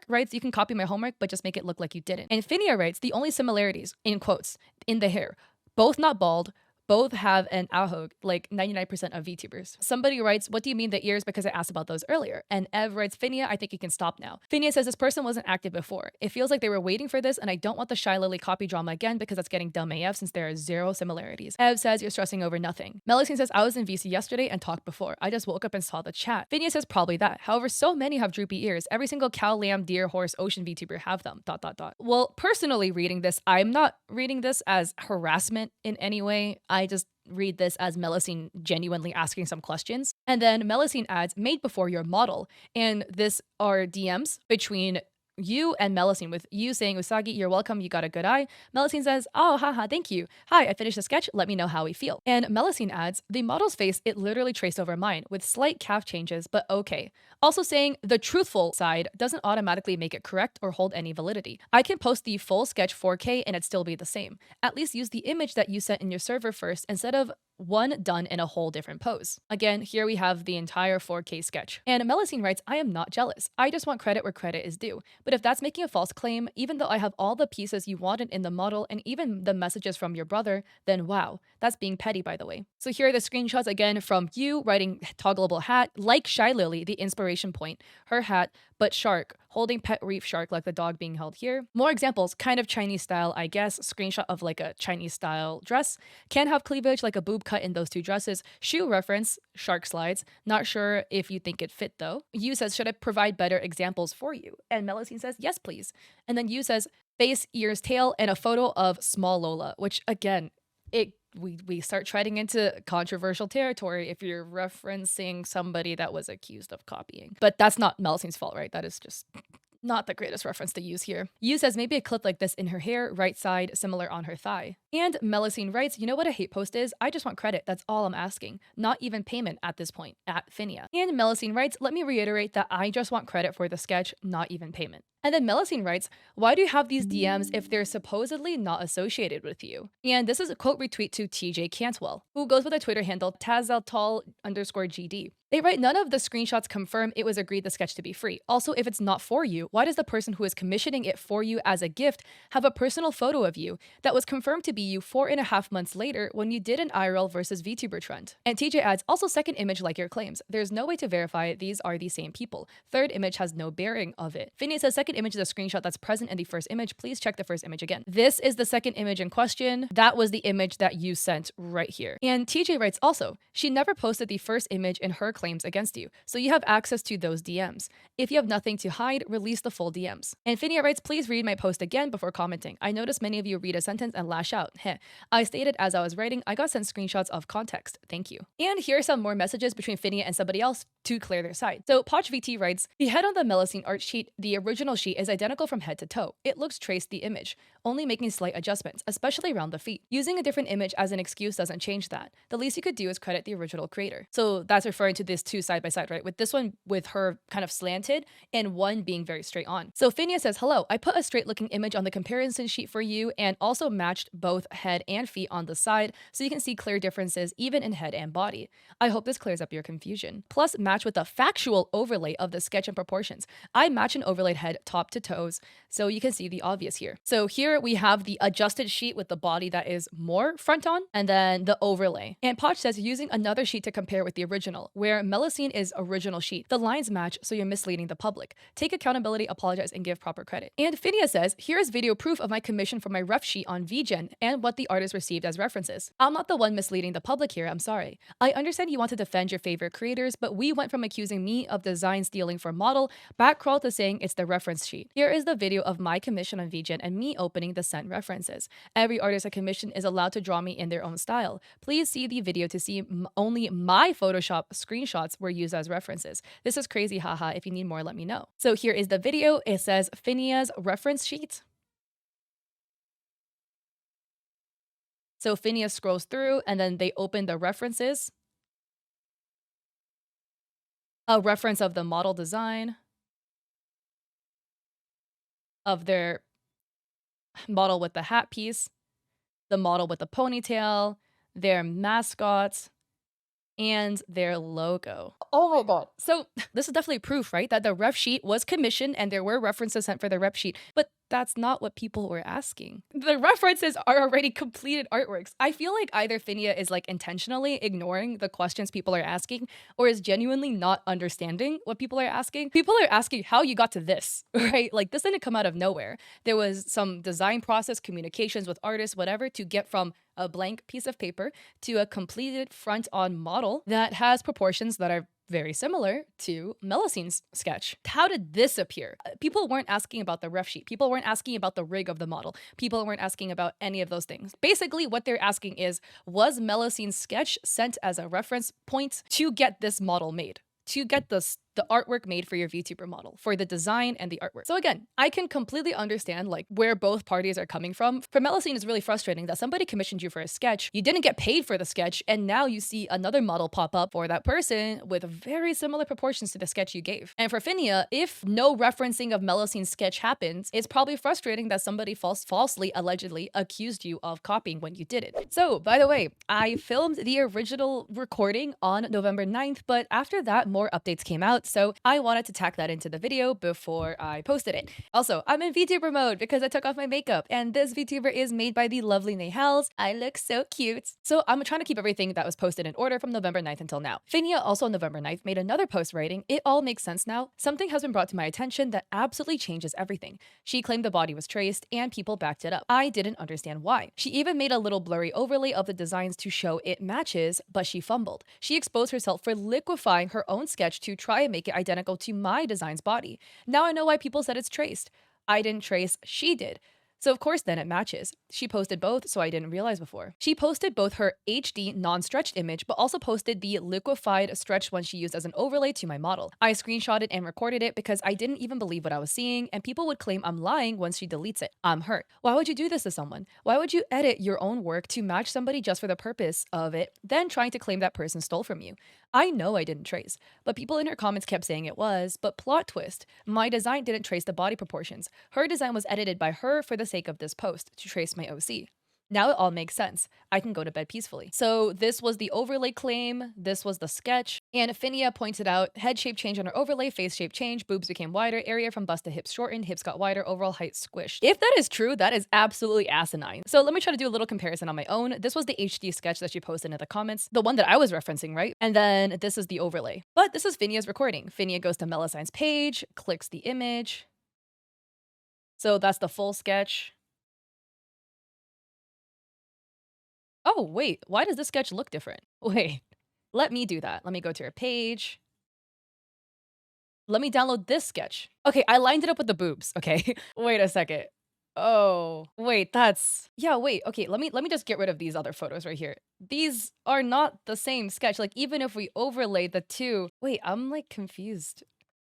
writes, you can copy my homework, but just make it look like you didn't. And Finia writes, the only similarities, in quotes, in the hair, both not bald, both have an ahog, like 99% of VTubers. Somebody writes, what do you mean the ears? Because I asked about those earlier. And Ev writes, Finia, I think you can stop now. Finia says, this person wasn't active before. It feels like they were waiting for this, and I don't want the Shy Lily copy drama again because that's getting dumb AF since there are 0 similarities. Ev says, you're stressing over nothing. Melusine says, I was in VC yesterday and talked before. I just woke up and saw the chat. Finia says, probably that. However, so many have droopy ears. Every single cow, lamb, deer, horse, ocean VTuber have them, ... Well, personally reading this, I'm not reading this as harassment in any way. I just read this as Melusine genuinely asking some questions. And then Melusine adds, made before your model. And this are DMs between you and Melusine, with you saying, Usagi, you're welcome, you got a good eye. Melusine says, oh, haha, thank you. Hi, I finished the sketch, let me know how we feel. And Melusine adds, the model's face, it literally traced over mine, with slight calf changes, but okay. Also saying, the truthful side doesn't automatically make it correct or hold any validity. I can post the full sketch 4K and it'd still be the same. At least use the image that you sent in your server first instead of one done in a whole different pose. Again, here we have the entire 4K sketch. And Melusine writes, I am not jealous. I just want credit where credit is due. But if that's making a false claim, even though I have all the pieces you wanted in the model and even the messages from your brother, then wow, that's being petty, by the way. So here are the screenshots again from you writing toggleable hat, like Shy Lily, the inspiration point, her hat, but shark, holding pet reef shark like the dog being held here. More examples, kind of Chinese style, I guess, screenshot of like a Chinese style dress, can have cleavage like a boob cut in those 2 dresses, shoe reference, shark slides, not sure if you think it fit though. You says, should I provide better examples for you? And Melusine says, yes, please. And then you says, face, ears, tail, and a photo of small Lola, which again, we start treading into controversial territory if you're referencing somebody that was accused of copying. But that's not Melusine's fault, right? That is just Not the greatest reference to use here. You says maybe a clip like this in her hair, right side, similar on her thigh. And Melusine writes, you know what a hate post is? I just want credit, that's all I'm asking. Not even payment at this point, at Phinia. And Melusine writes, let me reiterate that I just want credit for the sketch, not even payment. And then Melusine writes, why do you have these DMs if they're supposedly not associated with you? And this is a quote retweet to TJ Cantwell, who goes with a Twitter handle Tazaltal_GD. They write, none of the screenshots confirm it was agreed the sketch to be free. Also, if it's not for you, why does the person who is commissioning it for you as a gift have a personal photo of you that was confirmed to be you 4.5 months later when you did an IRL versus VTuber trend? And TJ adds, also second image like your claims. There's no way to verify these are the same people. Third image has no bearing of it. Phineas says second image is a screenshot that's present in the first image. Please check the first image again. This is the second image in question. That was the image that you sent right here. And TJ writes also, she never posted the first image in her claims against you, so you have access to those DMs. If you have nothing to hide, release the full DMs. And Phinia writes, please read my post again before commenting. I noticed many of you read a sentence and lash out. Heh. I stated as I was writing, I got sent screenshots of context. Thank you. And here are some more messages between Phinia and somebody else to clear their side. So PochVT writes, the head on the Melusine art sheet, the original sheet, is identical from head to toe. It looks traced the image, only making slight adjustments, especially around the feet. Using a different image as an excuse doesn't change that. The least you could do is credit the original creator. So that's referring to this two side by side, right? With this one with her kind of slanted and one being very straight on. So Phinia says, hello, I put a straight looking image on the comparison sheet for you and also matched both head and feet on the side so you can see clear differences even in head and body. I hope this clears up your confusion. Plus match with a factual overlay of the sketch and proportions. I match an overlaid head top to toes so you can see the obvious here. So here we have the adjusted sheet with the body that is more front on and then the overlay. And Poch says using another sheet to compare with the original, where Melusine is original sheet. The lines match, so you're misleading the public. Take accountability, apologize, and give proper credit. And Phinia says, here is video proof of my commission for my ref sheet on VGen and what the artist received as references. I'm not the one misleading the public here, I'm sorry. I understand you want to defend your favorite creators, but we went from accusing me of design stealing for model, back crawl to saying it's the reference sheet. Here is the video of my commission on VGen and me opening the sent references. Every artist I commission is allowed to draw me in their own style. Please see the video to see only my Photoshop screenshots were used as references. This is crazy, haha. If you need more, let me know. So here is the video. It says Phinia's reference sheet. So Phinia scrolls through and then they open the references. A reference of the model design of their model with the hat piece, the model with the ponytail, their mascots, and their logo. Oh my god. So this is definitely proof, right? That the ref sheet was commissioned and there were references sent for the ref sheet, but that's not what people were asking. The references are already completed artworks. I feel like either Phinia is like intentionally ignoring the questions people are asking or is genuinely not understanding what people are asking. People are asking how you got to this, right? Like this didn't come out of nowhere. There was some design process, communications with artists, whatever, to get from a blank piece of paper to a completed front-on model that has proportions that are very similar to Melusine's sketch. How did this appear? People weren't asking about the ref sheet. People weren't asking about the rig of the model. People weren't asking about any of those things. Basically, what they're asking is, was Melusine's sketch sent as a reference point to get this model made? To get the artwork made for your VTuber model, for the design and the artwork. So again, I can completely understand like where both parties are coming from. For Melusine, it's really frustrating that somebody commissioned you for a sketch, you didn't get paid for the sketch, and now you see another model pop up for that person with very similar proportions to the sketch you gave. And for Phinia, if no referencing of Melusine's sketch happens, it's probably frustrating that somebody falsely, allegedly accused you of copying when you did it. So, by the way, I filmed the original recording on November 9th, but after that, more updates came out. So I wanted to tack that into the video before I posted it. Also, I'm in VTuber mode because I took off my makeup, and this VTuber is made by the lovely Nahals. I look so cute. So I'm trying to keep everything that was posted in order from November 9th until now. Phinia, also on November 9th, made another post writing, "It all makes sense now. Something has been brought to my attention that absolutely changes everything." She claimed the body was traced and people backed it up. I didn't understand why. She even made a little blurry overlay of the designs to show it matches, but she fumbled. She exposed herself for liquefying her own sketch to try and make it identical to my design's body. Now I know why people said it's traced. I didn't trace, she did. So of course then it matches. She posted both, so I didn't realize before. She posted both her HD non-stretched image, but also posted the liquefied stretched one she used as an overlay to my model. I screenshotted and recorded it because I didn't even believe what I was seeing, and people would claim I'm lying once she deletes it. I'm hurt. Why would you do this to someone? Why would you edit your own work to match somebody just for the purpose of it, then trying to claim that person stole from you? I know I didn't trace, but people in her comments kept saying it was. But plot twist, my design didn't trace the body proportions. Her design was edited by her for the sake of this post to trace my OC. Now it all makes sense. I can go to bed peacefully. So this was the overlay claim, this was the sketch, and Phinia pointed out head shape change on her overlay, face shape change, boobs became wider, area from bust to hips shortened, hips got wider, overall height squished. If that is true, that is absolutely asinine. So let me try to do a little comparison on my own. This was the HD sketch that she posted in the comments, the one that I was referencing, right? And then this is the overlay. But this is Phinia's recording. Phinia goes to Melisine's page, clicks the image. So that's the full sketch. Oh, wait, why does this sketch look different? Wait, let me do that. Let me go to her page. Let me download this sketch. Okay, I lined it up with the boobs, okay? Wait a second. Oh, wait, wait, okay, let me just get rid of these other photos right here. These are not the same sketch. Like, even if we overlay the two. Wait, I'm like confused.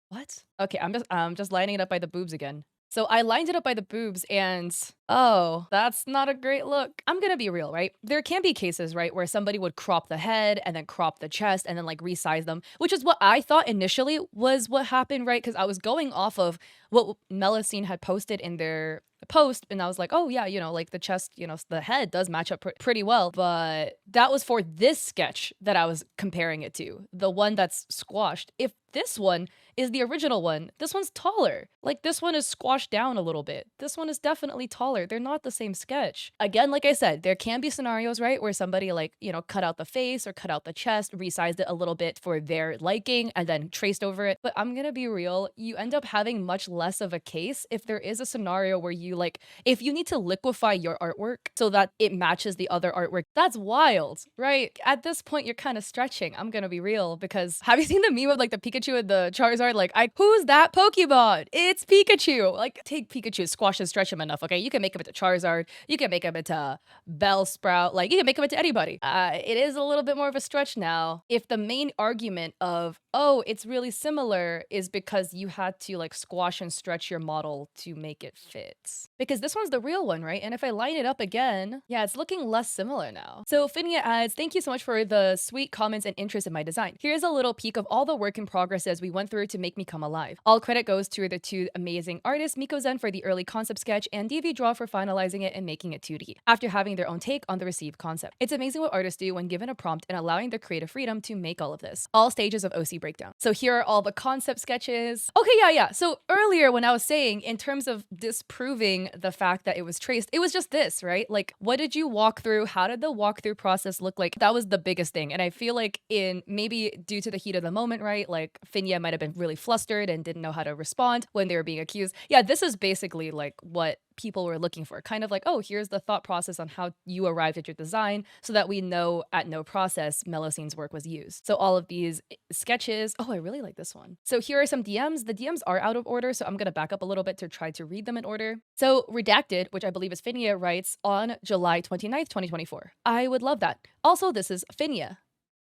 What? Okay, I'm just lining it up by the boobs again. So I lined it up by the boobs and oh, that's not a great look. I'm gonna be real, right? There can be cases, right, where somebody would crop the head and then crop the chest and then like resize them, which is what I thought initially was what happened, right? Because I was going off of what Melusine had posted in their post and I was like, oh yeah, like the chest, the head does match up pretty well. But that was for this sketch that I was comparing it to, the one that's squashed. If this one is the original one, this one's taller. Like this one is squashed down a little bit. This one is definitely taller. They're not the same sketch. Again, like I said, there can be scenarios, right, where somebody like, cut out the face or cut out the chest, resized it a little bit for their liking and then traced over it. But I'm gonna be real, you end up having much less of a case if there is a scenario where you like, if you need to liquefy your artwork so that it matches the other artwork, that's wild, right? At this point, you're kind of stretching. I'm gonna be real, because have you seen the meme of like the Pikachu and the Charizard? Like, who's that Pokemon? It's Pikachu. Like, take Pikachu, squash and stretch him enough, okay? You can make him into Charizard. You can make him into Bellsprout. Like, you can make him into anybody. It is a little bit more of a stretch now. If the main argument of, oh, it's really similar is because you had to like squash and stretch your model to make it fit. Because this one's the real one, right? And if I line it up again, yeah, it's looking less similar now. So Phinia adds, thank you so much for the sweet comments and interest in my design. Here's a little peek of all the work in progresses we went through to make me come alive. All credit goes to the two amazing artists, Miko Zen for the early concept sketch and DV Draw for finalizing it and making it 2D, after having their own take on the received concept. It's amazing what artists do when given a prompt and allowing their creative freedom to make all of this. All stages of OC breakdown. So here are all the concept sketches. Okay, yeah. So earlier when I was saying in terms of disproving the fact that it was traced, it was just this, right? Like, what did you walk through? How did the walkthrough process look like? That was the biggest thing. And I feel like in maybe due to the heat of the moment, right? Like Phinia might have been really flustered and didn't know how to respond when they were being accused. Yeah, this is basically like what people were looking for. Kind of like, oh, here's the thought process on how you arrived at your design so that we know at no process Melusine's work was used. So all of these sketches, oh, I really like this one. So here are some DMs. The DMs are out of order, so I'm going to back up a little bit to try to read them in order. So Redacted, which I believe is Phinia, writes on July 29th, 2024. I would love that. Also, this is Phinia.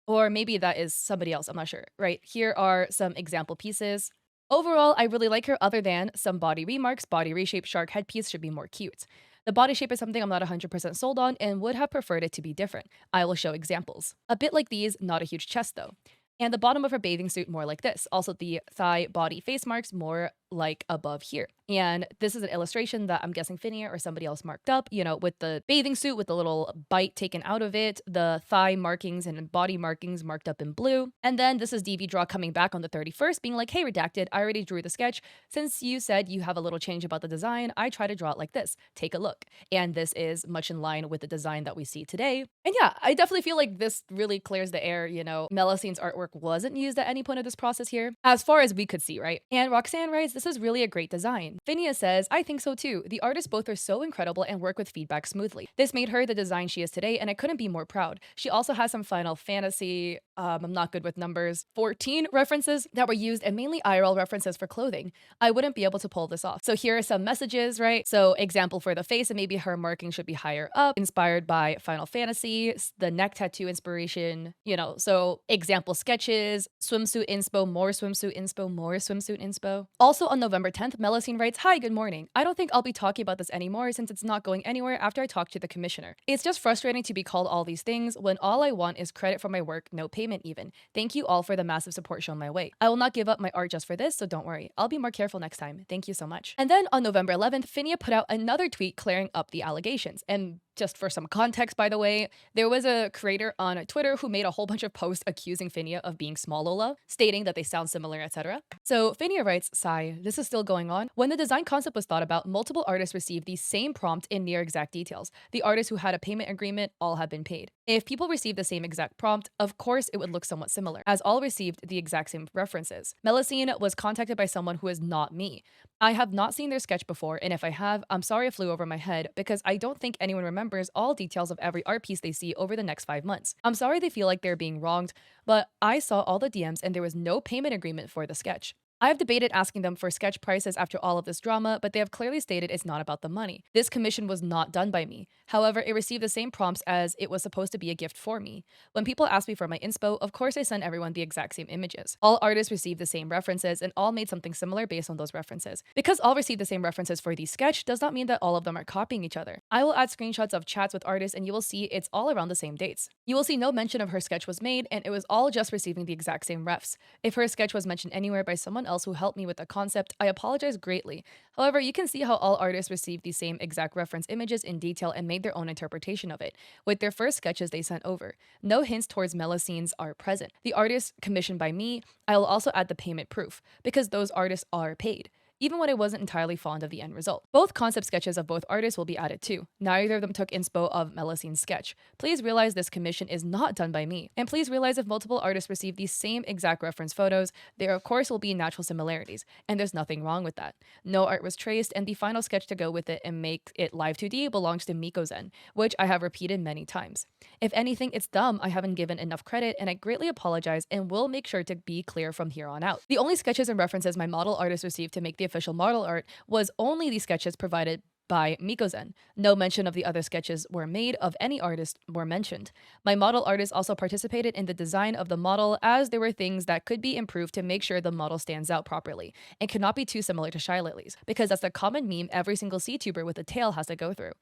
Or maybe that is somebody else, I'm not sure, right? Here are some example pieces. Overall, I really like her other than some body remarks. Body reshape shark headpiece should be more cute. The body shape is something I'm not 100% sold on and would have preferred it to be different. I will show examples. A bit like these, not a huge chest though. And the bottom of her bathing suit more like this. Also the thigh body face marks more like above here. And this is an illustration that I'm guessing Phinia or somebody else marked up, with the bathing suit with the little bite taken out of it, the thigh markings and body markings marked up in blue. And then this is DV Draw coming back on the 31st being like, hey, Redacted, I already drew the sketch. Since you said you have a little change about the design, I try to draw it like this. Take a look. And this is much in line with the design that we see today. And yeah, I definitely feel like this really clears the air, Melusine's artwork wasn't used at any point of this process here, as far as we could see, right? And Roxanne writes, this is really a great design. Phinia says, I think so too. The artists both are so incredible and work with feedback smoothly. This made her the design she is today, and I couldn't be more proud. She also has some Final Fantasy I'm not good with numbers, 14 references that were used and mainly IRL references for clothing. I wouldn't be able to pull this off. So here are some messages, right? So example for the face, and maybe her marking should be higher up, inspired by Final Fantasy, the neck tattoo inspiration, so example sketches, swimsuit inspo, more swimsuit inspo, more swimsuit inspo. Also on November 10th, Melusine writes, "Hi, good morning. I don't think I'll be talking about this anymore since it's not going anywhere after I talk to the commissioner. It's just frustrating to be called all these things when all I want is credit for my work, no payment even. Thank you all for the massive support shown my way. I will not give up my art just for this, so don't worry. I'll be more careful next time. Thank you so much." And then on November 11th, Finia put out another tweet clearing up the allegations. And just for some context, by the way, there was a creator on Twitter who made a whole bunch of posts accusing Finia of being small Lola, stating that they sound similar, etc. So Finia writes, "Sigh, this is still going on. When the design concept was thought about, multiple artists received the same prompt in near exact details. The artists who had a payment agreement all have been paid. If people received the same exact prompt, of course it would look somewhat similar, as all received the exact same references. Melusine was contacted by someone who is not me. I have not seen their sketch before, and if I have, I'm sorry it flew over my head, because I don't think anyone remembers all details of every art piece they see over the next 5 months. I'm sorry they feel like they're being wronged, but I saw all the DMs and there was no payment agreement for the sketch. I have debated asking them for sketch prices after all of this drama, but they have clearly stated it's not about the money. This commission was not done by me. However, it received the same prompts as it was supposed to be a gift for me. When people ask me for my inspo, of course I send everyone the exact same images. All artists received the same references and all made something similar based on those references. Because all received the same references for the sketch does not mean that all of them are copying each other. I will add screenshots of chats with artists and you will see it's all around the same dates. You will see no mention of her sketch was made and it was all just receiving the exact same refs. If her sketch was mentioned anywhere by someone else who helped me with the concept, I apologize greatly. However, you can see how all artists received the same exact reference images in detail and made their own interpretation of it, with their first sketches they sent over. No hints towards Melusine's are present. The artists commissioned by me, I will also add the payment proof, because those artists are paid, even when I wasn't entirely fond of the end result. Both concept sketches of both artists will be added too. Neither of them took inspo of Melusine's sketch. Please realize this commission is not done by me. And please realize if multiple artists receive the same exact reference photos, there of course will be natural similarities, and there's nothing wrong with that. No art was traced, and the final sketch to go with it and make it live 2D belongs to Miko-zen, which I have repeated many times. If anything, it's dumb I haven't given enough credit, and I greatly apologize and will make sure to be clear from here on out. The only sketches and references my model artist received to make the official model art was only the sketches provided by Miko-zen. No mention of the other sketches were made of any artist were mentioned. My model artist also participated in the design of the model, as there were things that could be improved to make sure the model stands out properly and cannot be too similar to Shy Lily's, because that's the common meme every single CTuber with a tail has to go through.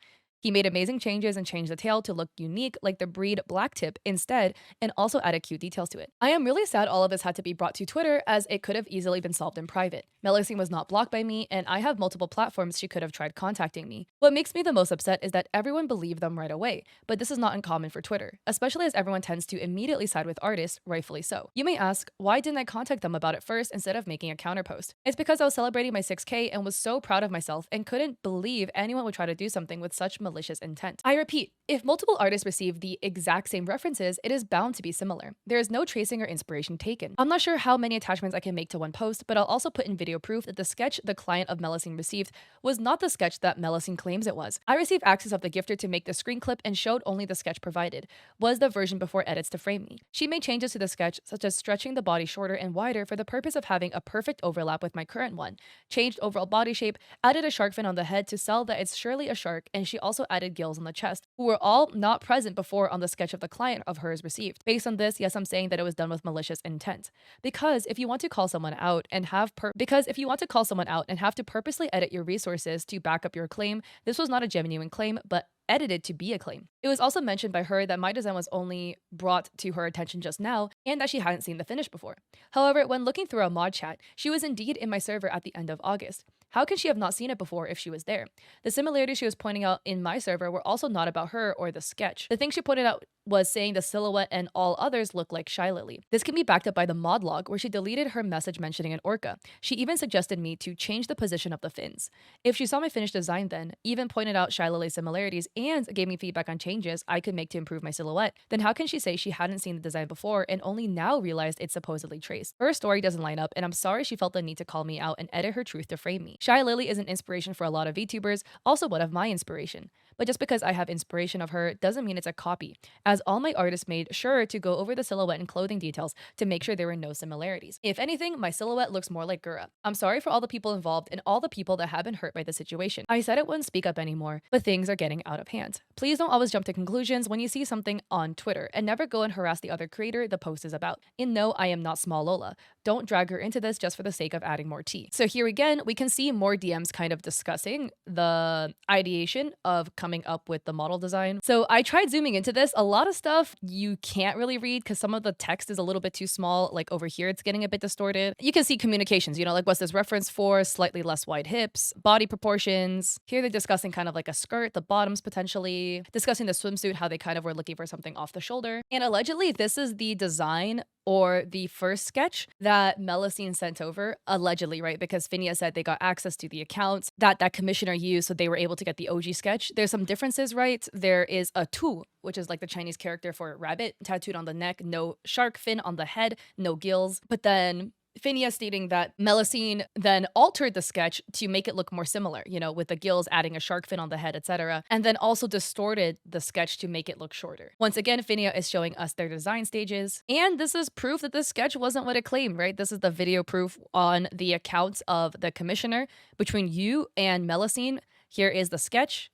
He made amazing changes and changed the tail to look unique like the breed black tip instead, and also added cute details to it. I am really sad all of this had to be brought to Twitter, as it could have easily been solved in private. Melusine was not blocked by me, and I have multiple platforms she could have tried contacting me. What makes me the most upset is that everyone believed them right away, but this is not uncommon for Twitter, especially as everyone tends to immediately side with artists, rightfully so. You may ask, why didn't I contact them about it first instead of making a counterpost? It's because I was celebrating my 6K and was so proud of myself and couldn't believe anyone would try to do something with such malicious intent. I repeat, if multiple artists receive the exact same references, it is bound to be similar. There is no tracing or inspiration taken. I'm not sure how many attachments I can make to one post, but I'll also put in video proof that the sketch the client of Melusine received was not the sketch that Melusine claims it was. I received access of the gifter to make the screen clip and showed only the sketch provided, was the version before edits to frame me. She made changes to the sketch, such as stretching the body shorter and wider for the purpose of having a perfect overlap with my current one, changed overall body shape, added a shark fin on the head to sell that it's surely a shark, and she also added gills on the chest, who were all not present before on the sketch of the client of hers received. Based on this, yes, I'm saying that it was done with malicious intent. Because if you want to call someone out and have to purposely edit your resources to back up your claim, this was not a genuine claim, but edited to be a claim. It was also mentioned by her that my design was only brought to her attention just now and that she hadn't seen the finish before. However, when looking through a mod chat, she was indeed in my server at the end of August. How can she have not seen it before if she was there? The similarities she was pointing out in my server were also not about her or the sketch. The thing she pointed out was saying the silhouette and all others look like Shy Lily. This can be backed up by the mod log, where she deleted her message mentioning an orca. She even suggested me to change the position of the fins. If she saw my finished design then, even pointed out Shy Lily's similarities and gave me feedback on changes I could make to improve my silhouette, then how can she say she hadn't seen the design before and only now realized it's supposedly traced? Her story doesn't line up, and I'm sorry she felt the need to call me out and edit her truth to frame me. Shy Lily is an inspiration for a lot of VTubers, also one of my inspiration. But just because I have inspiration of her doesn't mean it's a copy, as as all my artists made sure to go over the silhouette and clothing details to make sure there were no similarities. If anything, my silhouette looks more like Gura. I'm sorry for all the people involved and all the people that have been hurt by the situation. I said it wouldn't speak up anymore, but things are getting out of hand. Please don't always jump to conclusions when you see something on Twitter, and never go and harass the other creator the post is about. And no, I am not small Lola. Don't drag her into this just for the sake of adding more tea. So here again, we can see more DMs kind of discussing the ideation of coming up with the model design. So I tried zooming into this. A lot of stuff you can't really read because some of the text is a little bit too small. Like over here, it's getting a bit distorted. You can see communications, like what's this reference for? Slightly less wide hips, body proportions. Here they're discussing kind of like a skirt, the bottoms potentially, discussing the swimsuit, how they kind of were looking for something off the shoulder. And allegedly, this is the design or the first sketch that Melusine sent over, allegedly, right? Because Phineas said they got access to the accounts that commissioner used, so they were able to get the OG sketch. There's some differences, right? There is a tu, which is like the Chinese character for rabbit, tattooed on the neck, no shark fin on the head, no gills. But then Phineas stating that Melusine then altered the sketch to make it look more similar, with the gills, adding a shark fin on the head, etc. And then also distorted the sketch to make it look shorter. Once again, Phineas is showing us their design stages. And this is proof that this sketch wasn't what it claimed, right? This is the video proof on the accounts of the commissioner between you and Melusine. Here is the sketch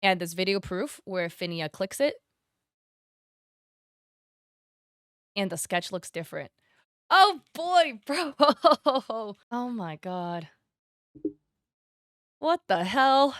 and this video proof where Phineas clicks it. And the sketch looks different. Oh boy, bro. Oh my god. What the hell?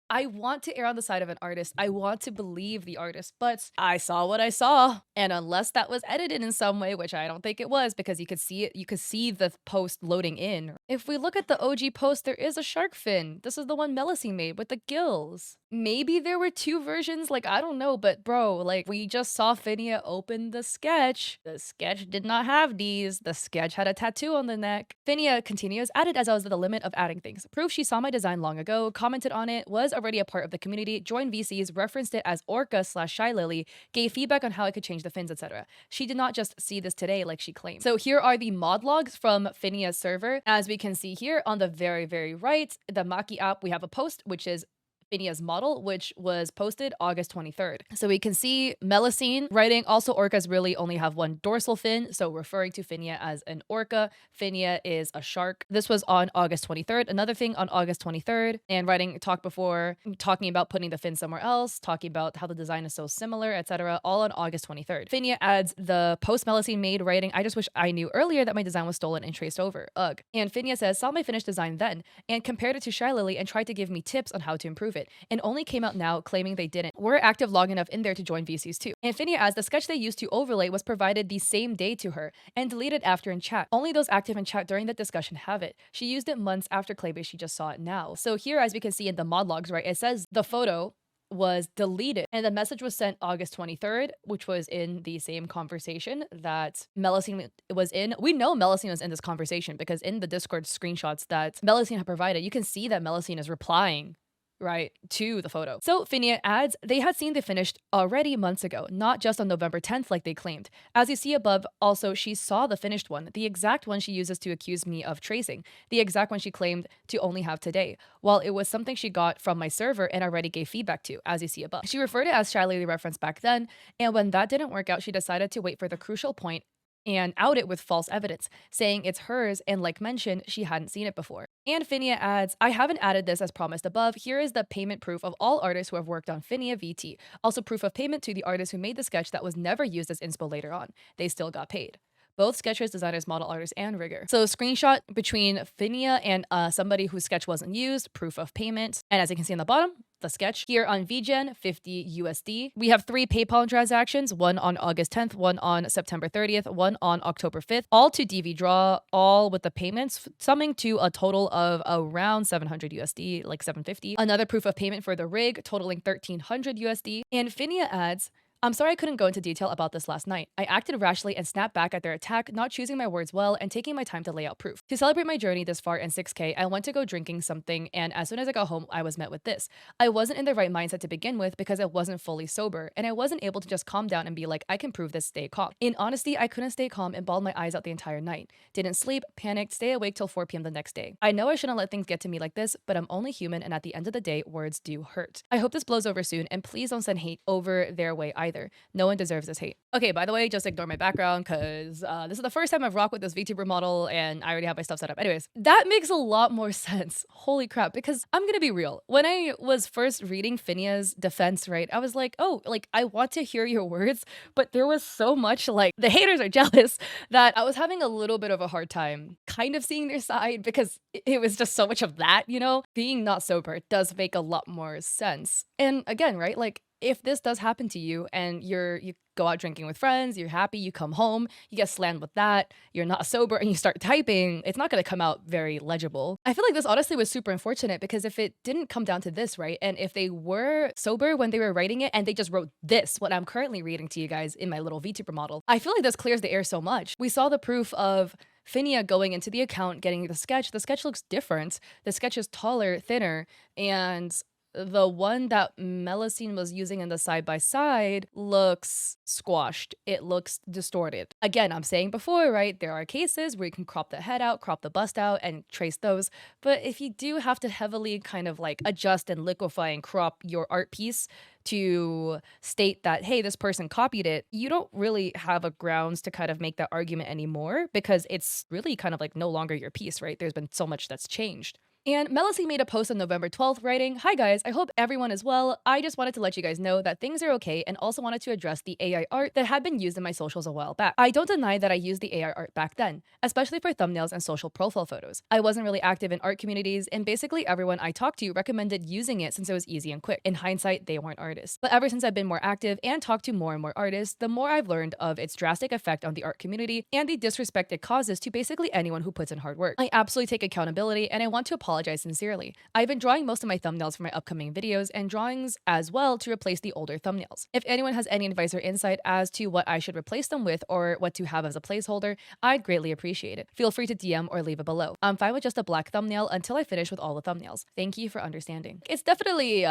I want to err on the side of an artist. I want to believe the artist, but I saw what I saw. And unless that was edited in some way, which I don't think it was, because you could see it, you could see the post loading in. If we look at the OG post, there is a shark fin. This is the one Melusine made with the gills. Maybe there were two versions, I don't know, but bro, we just saw Phineas open the sketch. The sketch did not have these. The sketch had a tattoo on the neck. Phineas continues, added as I was at the limit of adding things. Proof she saw my design long ago, commented on it, was already a part of the community, joined VCs, referenced it as Orca/Shy Lily, gave feedback on how I could change the fins, etc. She did not just see this today like she claimed. So here are the mod logs from Phineas' server. As we can see here on the very, very right, the Maki app, we have a post, which is Phineas' model, which was posted August 23rd. So we can see Melusine writing, also orcas really only have one dorsal fin, so referring to Phineas as an orca. Phineas is a shark. This was on August 23rd. Another thing on August 23rd, and writing talk before, talking about putting the fin somewhere else, talking about how the design is so similar, etc., all on August 23rd. Phineas adds the post Melusine made, writing, I just wish I knew earlier that my design was stolen and traced over. Ugh. And Phineas says, saw my finished design then, and compared it to Shy Lily and tried to give me tips on how to improve it, and only came out now claiming they didn't. We're active long enough in there to join VCs too. And Phineas adds the sketch they used to overlay was provided the same day to her and deleted after in chat. Only those active in chat during the discussion have it. She used it months after claiming she just saw it now. So here, as we can see in the mod logs, right, it says the photo was deleted and the message was sent August 23rd, which was in the same conversation that Melusine was in. We know Melusine was in this conversation because in the Discord screenshots that Melusine had provided, you can see that Melusine is replying right to the photo. So Phineas adds, they had seen the finished already months ago, not just on November 10th like they claimed. As you see above, also she saw the finished one, the exact one she uses to accuse me of tracing, the exact one she claimed to only have today, while it was something she got from my server and already gave feedback to, as you see above. She referred to it as Shy Lily reference back then, and when that didn't work out, she decided to wait for the crucial point and out it with false evidence, saying it's hers and like mentioned, she hadn't seen it before. And Phineas adds, I haven't added this as promised above. Here is the payment proof of all artists who have worked on Phineas VT. Also proof of payment to the artist who made the sketch that was never used as inspo later on. They still got paid. Both sketchers, designers, model artists, and rigger. So a screenshot between Phineas and somebody whose sketch wasn't used, proof of payment. And as you can see on the bottom, the sketch here on VGen, 50 USD. We have 3 PayPal transactions, one on August 10th, one on September 30th, one on October 5th, all to DV Draw, all with the payments summing to a total of around 700 USD, like 750. Another proof of payment for the rig, totaling 1300 USD. And Phineas adds, I'm sorry I couldn't go into detail about this last night. I acted rashly and snapped back at their attack, not choosing my words well and taking my time to lay out proof. To celebrate my journey this far in 6K, I went to go drinking something, and as soon as I got home, I was met with this. I wasn't in the right mindset to begin with because I wasn't fully sober, and I wasn't able to just calm down and be like, I can prove this, stay calm. In honesty, I couldn't stay calm and bawled my eyes out the entire night. Didn't sleep, panicked, stay awake till 4 p.m. the next day. I know I shouldn't let things get to me like this, but I'm only human, and at the end of the day, words do hurt. I hope this blows over soon, and please don't send hate over their way either. No one deserves this hate. Okay, by the way, just ignore my background because this is the first time I've rocked with this VTuber model and I already have my stuff set up. Anyways, that makes a lot more sense. Holy crap. Because I'm gonna be real. When I was first reading Phinea's defense, right, I was like, oh, like, I want to hear your words, but there was so much like the haters are jealous that I was having a little bit of a hard time kind of seeing their side because it was just so much of that, you know? Being not sober does make a lot more sense. And again, right, like, if this does happen to you and you go out drinking with friends, you're happy, you come home, you get slammed with that, you're not sober and you start typing, it's not going to come out very legible. I feel like this honestly was super unfortunate because if it didn't come down to this, right? And if they were sober when they were writing it and they just wrote this, what I'm currently reading to you guys in my little VTuber model, I feel like this clears the air so much. We saw the proof of Phinia going into the account, getting the sketch. The sketch looks different. The sketch is taller, thinner, and the one that Melusine was using in the side by side looks squashed. It looks distorted. Again, I'm saying before, right? There are cases where you can crop the head out, crop the bust out, and trace those. But if you do have to heavily kind of like adjust and liquefy and crop your art piece to state that, hey, this person copied it, you don't really have a grounds to kind of make that argument anymore because it's really kind of like no longer your piece, right? There's been so much that's changed. And Melusine made a post on November 12th writing, "Hi guys, I hope everyone is well. I just wanted to let you guys know that things are okay and also wanted to address the AI art that had been used in my socials a while back. I don't deny that I used the AI art back then, especially for thumbnails and social profile photos. I wasn't really active in art communities and basically everyone I talked to recommended using it since it was easy and quick. In hindsight, they weren't artists. But ever since I've been more active and talked to more and more artists, the more I've learned of its drastic effect on the art community and the disrespect it causes to basically anyone who puts in hard work. I absolutely take accountability and I want to apologize sincerely. I've been drawing most of my thumbnails for my upcoming videos and drawings as well to replace the older thumbnails. If anyone has any advice or insight as to what I should replace them with or what to have as a placeholder, I'd greatly appreciate it. Feel free to DM or leave it below. I'm fine with just a black thumbnail until I finish with all the thumbnails. Thank you for understanding." It's definitely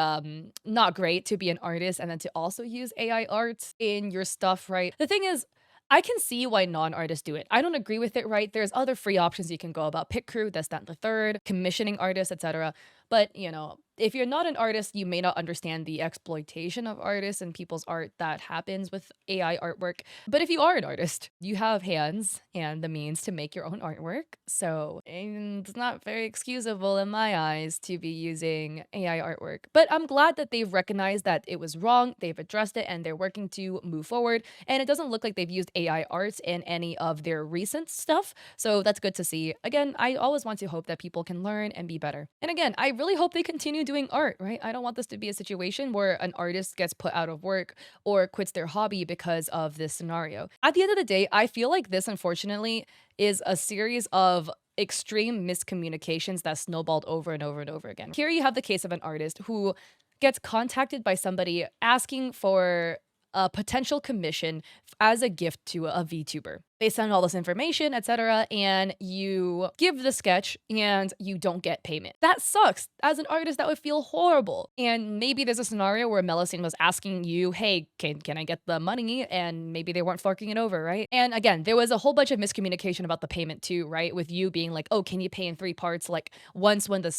not great to be an artist and then to also use AI art in your stuff, right? The thing is, I can see why non-artists do it. I don't agree with it, right? There's other free options you can go about. Pit crew, this, that, and the third, commissioning artists, etc. But, you know, if you're not an artist, you may not understand the exploitation of artists and people's art that happens with AI artwork. But if you are an artist, you have hands and the means to make your own artwork. So it's not very excusable in my eyes to be using AI artwork. But I'm glad that they've recognized that it was wrong, they've addressed it, and they're working to move forward. And it doesn't look like they've used AI art in any of their recent stuff. So that's good to see. Again, I always want to hope that people can learn and be better. And again, I really hope they continue doing art, right? I don't want this to be a situation where an artist gets put out of work or quits their hobby because of this scenario. At the end of the day, I feel like this, unfortunately, is a series of extreme miscommunications that snowballed over and over and over again. Here you have the case of an artist who gets contacted by somebody asking for a potential commission as a gift to a VTuber. They send all this information, etc., and you give the sketch and you don't get payment. That sucks. As an artist, that would feel horrible. And maybe there's a scenario where Melusine was asking you, hey, can I get the money? And maybe they weren't forking it over, right? And again, there was a whole bunch of miscommunication about the payment too, right? With you being like, oh, can you pay in 3 parts? Like once when the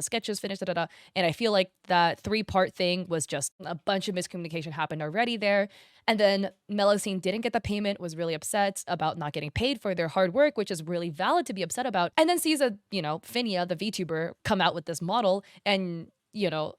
sketch is finished, da da da. And I feel like that 3-part thing was just a bunch of miscommunication happened already there. And then Melusine didn't get the payment, was really upset about not getting paid for their hard work, which is really valid to be upset about. And then sees Phinia, the VTuber, come out with this model. And,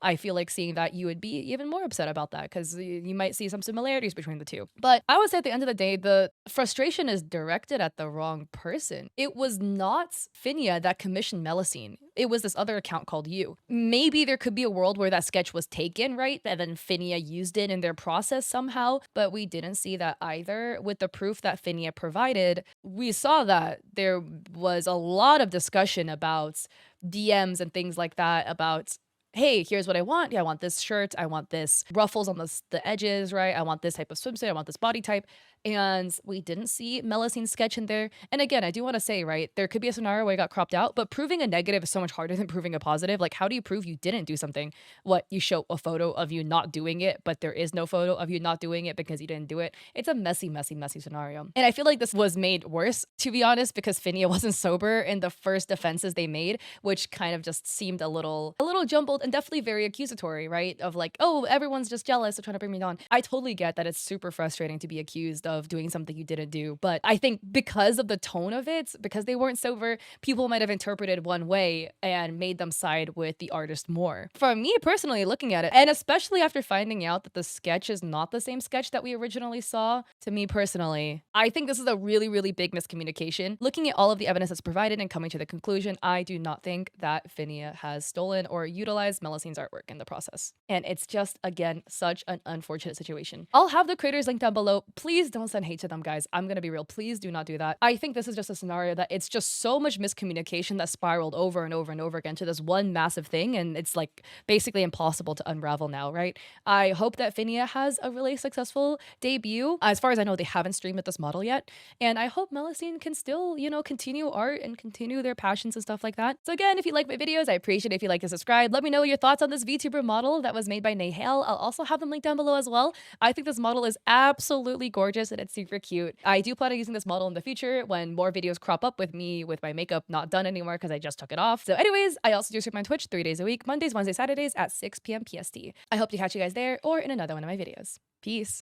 I feel like seeing that you would be even more upset about that because you might see some similarities between the two. But I would say at the end of the day, the frustration is directed at the wrong person. It was not Phinia that commissioned Melusine. It was this other account called You. Maybe there could be a world where that sketch was taken, right? And then Phinia used it in their process somehow, but we didn't see that either. With the proof that Phinia provided, we saw that there was a lot of discussion about DMs and things like that about, hey, here's what I want. Yeah, I want this shirt. I want this ruffles on the edges, right? I want this type of swimsuit. I want this body type. and we didn't see Melusine sketch in there. And again, I do want to say, right, there could be a scenario where it got cropped out, but proving a negative is so much harder than proving a positive. Like, how do you prove you didn't do something? What, you show a photo of you not doing it, but there is no photo of you not doing it because you didn't do it. It's a messy, messy, messy scenario. And I feel like this was made worse, to be honest, because Phinia wasn't sober in the first defenses they made, which kind of just seemed a little jumbled and definitely very accusatory, right? Of like, oh, everyone's just jealous, they're trying to bring me down. I totally get that it's super frustrating to be accused of doing something you didn't do, but I think because of the tone of it, because they weren't sober, people might have interpreted one way and made them side with the artist more. For me personally, looking at it, and especially after finding out that the sketch is not the same sketch that we originally saw, to me personally, I think this is a really, really big miscommunication. Looking at all of the evidence that's provided and coming to the conclusion, I do not think that Phinia has stolen or utilized Melusine's artwork in the process. And it's just, again, such an unfortunate situation. I'll have the creators linked down below. Please don't send hate to them, guys. I'm gonna be real. Please do not do that. I think this is just a scenario that it's just so much miscommunication that spiraled over and over and over again to this one massive thing, and it's like basically impossible to unravel now, right? I hope that Phinia has a really successful debut. As far as I know, they haven't streamed with this model yet, and I hope Melusine can still, continue art and continue their passions and stuff like that. So again, if you like my videos, I appreciate it if you like to subscribe. Let me know your thoughts on this VTuber model that was made by Nahel. I'll also have them linked down below as well. I think this model is absolutely gorgeous and it's super cute. I do plan on using this model in the future when more videos crop up with me with my makeup not done anymore because I just took it off. So anyways, I also do stream on Twitch 3 days a week, Mondays, Wednesdays, Saturdays at 6 p.m. PST. I hope to catch you guys there or in another one of my videos. Peace.